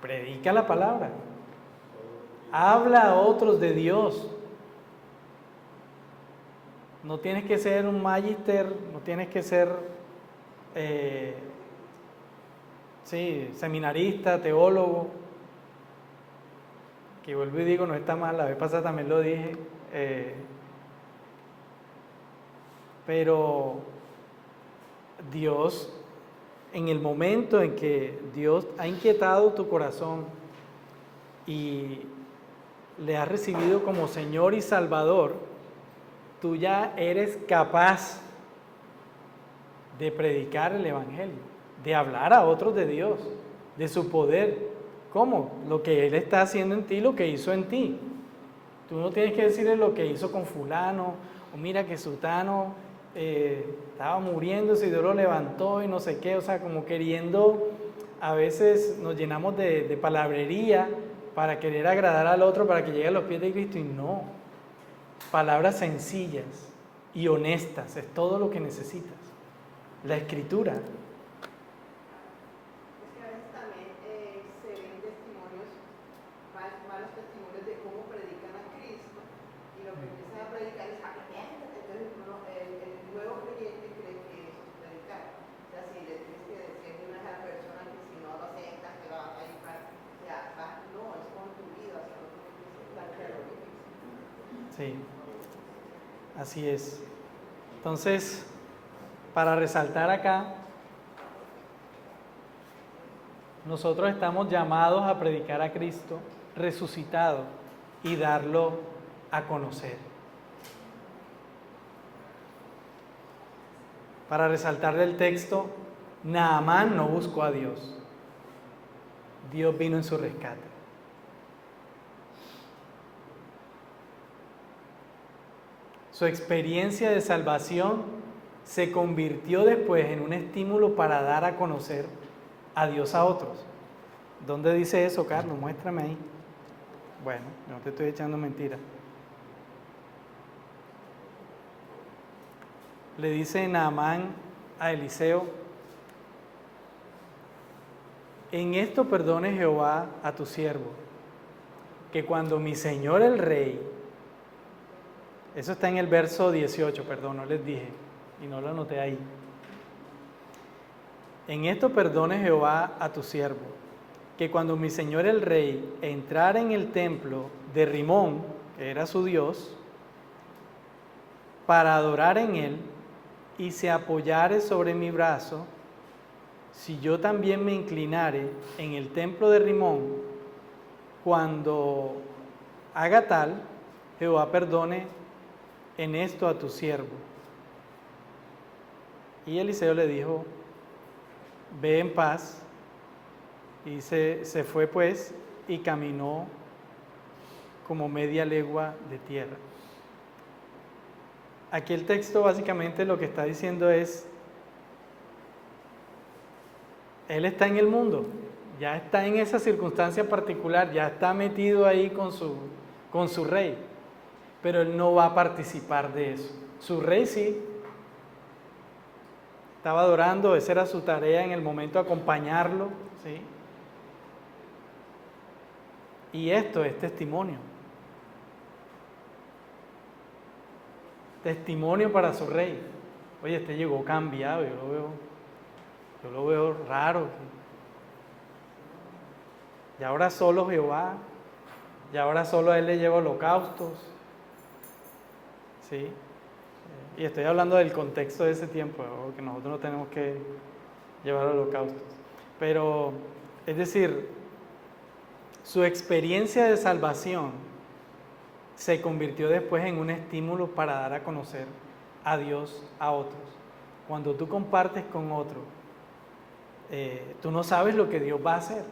[SPEAKER 3] Predica la palabra. Habla a otros de Dios. No tienes que ser un magíster, no tienes que ser seminarista, teólogo, que vuelvo y digo, no está mal, la vez pasada también lo dije, pero Dios, en el momento en que Dios ha inquietado tu corazón y le has recibido como Señor y Salvador, tú ya eres capaz de predicar el Evangelio, de hablar a otros de Dios, de su poder. ¿Cómo? Lo que Él está haciendo en ti, lo que hizo en ti. Tú no tienes que decirle lo que hizo con fulano, o mira que sutano estaba muriéndose y Dios lo levantó y no sé qué, o sea, como queriendo, a veces nos llenamos de palabrería para querer agradar al otro, para que llegue a los pies de Cristo, y no. Palabras sencillas y honestas, es todo lo que necesitas. La Escritura.
[SPEAKER 7] Es que a veces también se ven testimonios, malos testimonios de cómo predican a Cristo, y lo que empiezan a predicar es arrepiéntate. Entonces el nuevo creyente cree que eso es predicar. O sea, si le tienes que decirle a esa persona que si no lo aceptas te va a predicar, o sea, no, es con tu vida, o sea, no tienes que aceptar lo que dice.
[SPEAKER 3] Sí, así es. Entonces, para resaltar acá, nosotros estamos llamados a predicar a Cristo resucitado y darlo a conocer. Para resaltar del texto, Naamán no buscó a Dios. Dios vino en su rescate. Su experiencia de salvación se convirtió después en un estímulo para dar a conocer a Dios a otros. ¿Dónde dice eso, Carlos? Muéstrame ahí. Bueno, no te estoy echando mentiras. Le dice Naamán a Eliseo: en esto perdone Jehová a tu siervo, que cuando mi señor el rey, eso está en el verso 18, perdón, no les dije, y no lo anoté ahí. En esto perdone Jehová a tu siervo, que cuando mi señor el rey entrara en el templo de Rimón, que era su Dios, para adorar en él, y se apoyare sobre mi brazo, si yo también me inclinare en el templo de Rimón, cuando haga tal, Jehová perdone en esto a tu siervo. Y Eliseo le dijo: ve en paz. Y se fue pues y caminó como media legua de tierra. Aquí el texto básicamente lo que está diciendo es: él está en el mundo, ya está en esa circunstancia particular, ya está metido ahí con su rey, pero él no va a participar de eso. Su rey sí, estaba adorando, esa era su tarea en el momento, acompañarlo, ¿sí? Y esto es testimonio. Testimonio para su rey. Oye, este llegó cambiado, yo lo veo raro. Y ahora solo Jehová, y ahora solo a él le lleva holocaustos. ¿Sí? Y estoy hablando del contexto de ese tiempo, que nosotros no tenemos que llevar holocaustos. Pero, es decir, su experiencia de salvación se convirtió después en un estímulo para dar a conocer a Dios a otros. Cuando tú compartes con otro, tú no sabes lo que Dios va a hacer.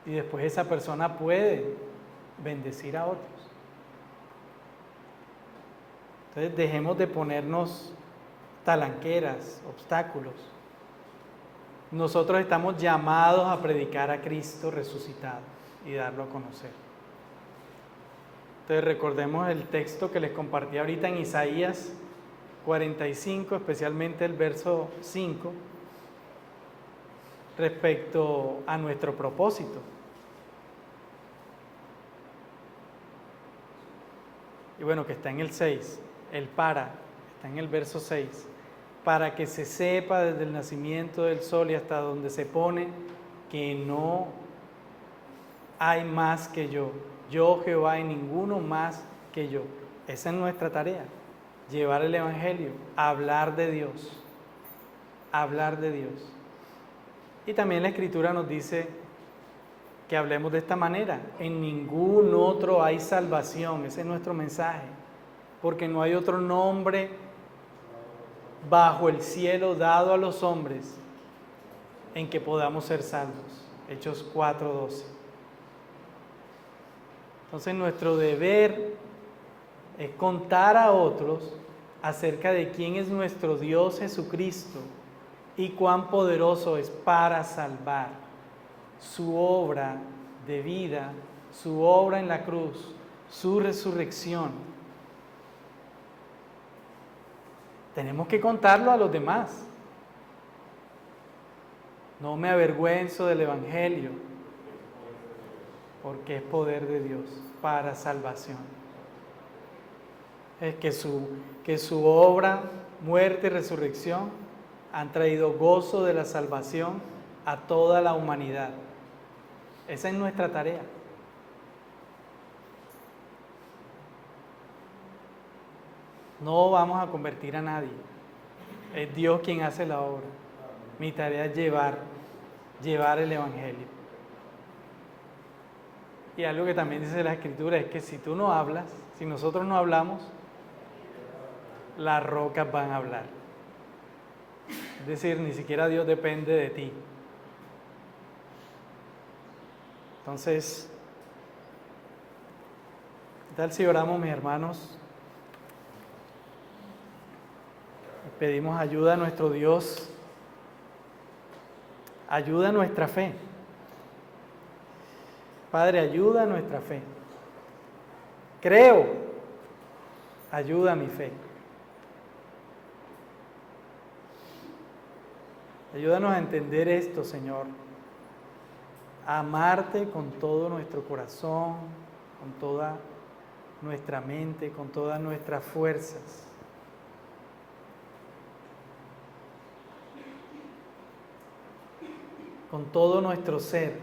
[SPEAKER 3] Y después esa persona puede bendecir a otros. Entonces dejemos de ponernos talanqueras, obstáculos. Nosotros estamos llamados a predicar a Cristo resucitado y darlo a conocer. Entonces recordemos el texto que les compartí ahorita en Isaías 45, especialmente el verso 5, respecto a nuestro propósito. Y bueno, que está en el 6, el para, está en el verso 6, para que se sepa desde el nacimiento del sol y hasta donde se pone que no hay más que yo Jehová y ninguno más que yo. Esa es nuestra tarea, llevar el Evangelio, hablar de Dios, hablar de Dios. Y también la Escritura nos dice que hablemos de esta manera: en ningún otro hay salvación. Ese es nuestro mensaje, porque no hay otro nombre bajo el cielo dado a los hombres en que podamos ser salvos. Hechos 4:12. Entonces nuestro deber es contar a otros acerca de quién es nuestro Dios Jesucristo y cuán poderoso es para salvar. Su obra de vida, su obra en la cruz, su resurrección. Tenemos que contarlo a los demás. No me avergüenzo del Evangelio, porque es poder de Dios para salvación. Es que su obra, muerte y resurrección han traído gozo de la salvación a toda la humanidad. Esa es nuestra tarea. No vamos a convertir a nadie. Es Dios quien hace la obra. Mi tarea es llevar el Evangelio. Y algo que también dice la Escritura es que si tú no hablas, si nosotros no hablamos, las rocas van a hablar. Es decir, ni siquiera Dios depende de ti. Entonces, ¿qué tal si oramos, mis hermanos? Pedimos ayuda a nuestro Dios, ayuda a nuestra fe. Padre, ayuda a nuestra fe. Creo, ayuda a mi fe. Ayúdanos a entender esto, Señor. A amarte con todo nuestro corazón, con toda nuestra mente, con todas nuestras fuerzas. Con todo nuestro ser.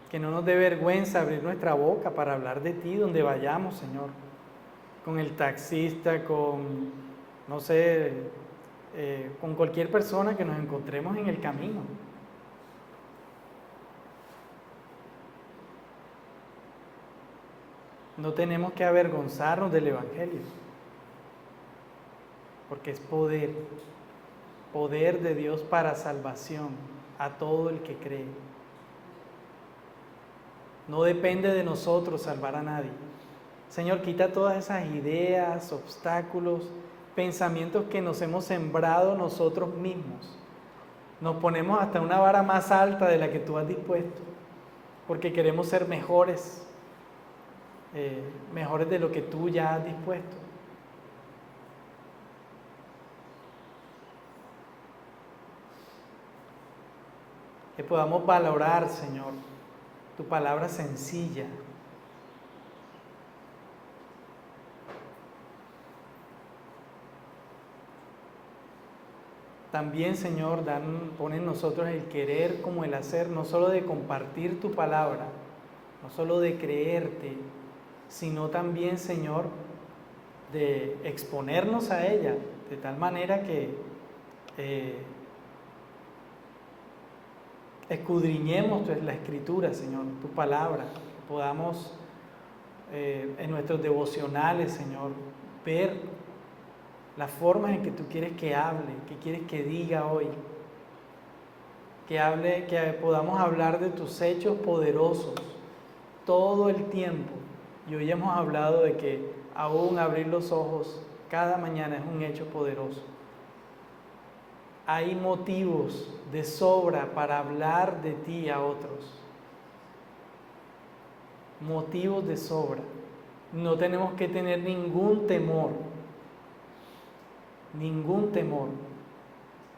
[SPEAKER 3] Que no nos dé vergüenza abrir nuestra boca para hablar de ti donde vayamos, Señor. Con el taxista, con, no sé, con cualquier persona que nos encontremos en el camino. No tenemos que avergonzarnos del Evangelio, porque es poder, poder de Dios para salvación a todo el que cree. No depende de nosotros salvar a nadie. Señor, quita todas esas ideas, obstáculos, pensamientos que nos hemos sembrado nosotros mismos. Nos ponemos hasta una vara más alta de la que tú has dispuesto, porque queremos ser mejores, mejores de lo que tú ya has dispuesto. Que podamos valorar, Señor, tu palabra sencilla. También, Señor, pon en nosotros el querer como el hacer, no solo de compartir tu palabra, no solo de creerte, sino también, Señor, de exponernos a ella, de tal manera que escudriñemos la Escritura, Señor, tu palabra, que podamos en nuestros devocionales, Señor, ver las formas en que tú quieres que hable, que quieres que diga hoy, que podamos hablar de tus hechos poderosos todo el tiempo. Y hoy hemos hablado de que aún abrir los ojos cada mañana es un hecho poderoso. Hay motivos de sobra para hablar de ti a otros. Motivos de sobra. No tenemos que tener ningún temor,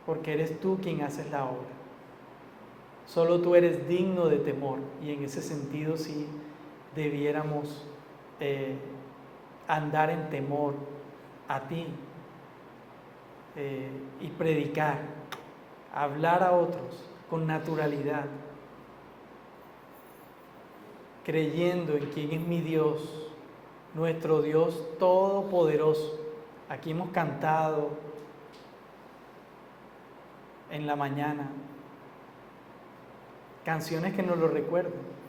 [SPEAKER 3] porque eres tú quien haces la obra. Solo tú eres digno de temor, y en ese sentido sí debiéramos andar en temor a ti y predicar, hablar a otros con naturalidad, creyendo en quién es mi Dios, nuestro Dios todopoderoso. Aquí hemos cantado en la mañana canciones que nos lo recuerdan.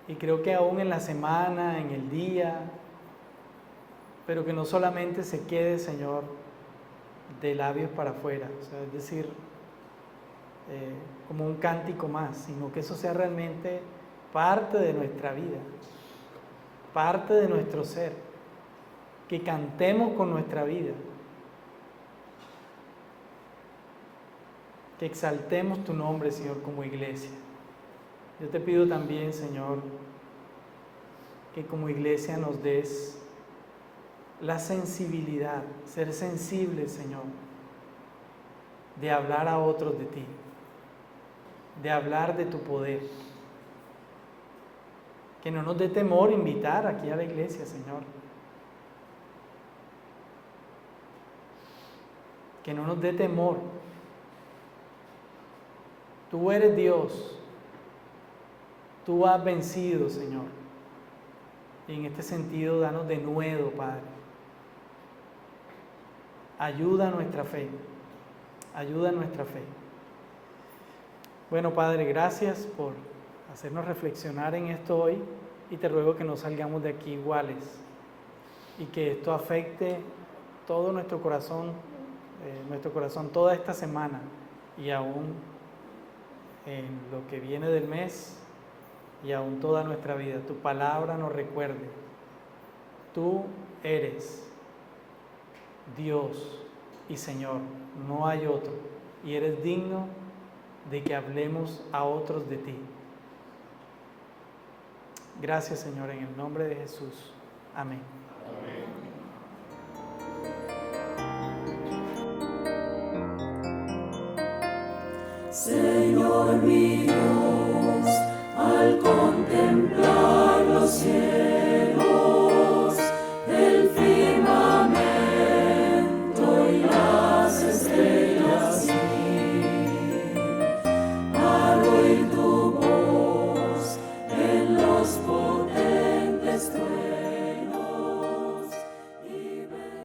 [SPEAKER 3] Y creo que aún en la semana, en el día, pero que no solamente se quede, Señor, de labios para afuera, o sea, es decir, como un cántico más, sino que eso sea realmente parte de nuestra vida, parte de nuestro ser, que cantemos con nuestra vida, que exaltemos tu nombre, Señor, como iglesia. Yo te pido también, Señor, que como iglesia nos des la sensibilidad, ser sensibles, Señor, de hablar a otros de ti, de hablar de tu poder. Que no nos dé temor invitar aquí a la iglesia, Señor. Que no nos dé temor. Tú eres Dios. Tú has vencido, Señor. Y en este sentido, danos de nuevo, Padre. Ayuda a nuestra fe. Ayuda a nuestra fe. Bueno, Padre, gracias por hacernos reflexionar en esto hoy, y te ruego que no salgamos de aquí iguales y que esto afecte todo nuestro corazón toda esta semana y aún en lo que viene del mes y aún toda nuestra vida. Tu palabra nos recuerde Tú eres Dios y Señor, no hay otro, y eres digno de que hablemos a otros de ti. Gracias, Señor, en el nombre de Jesús. Amén.
[SPEAKER 1] Señor mi Dios, al contemplar los cielos,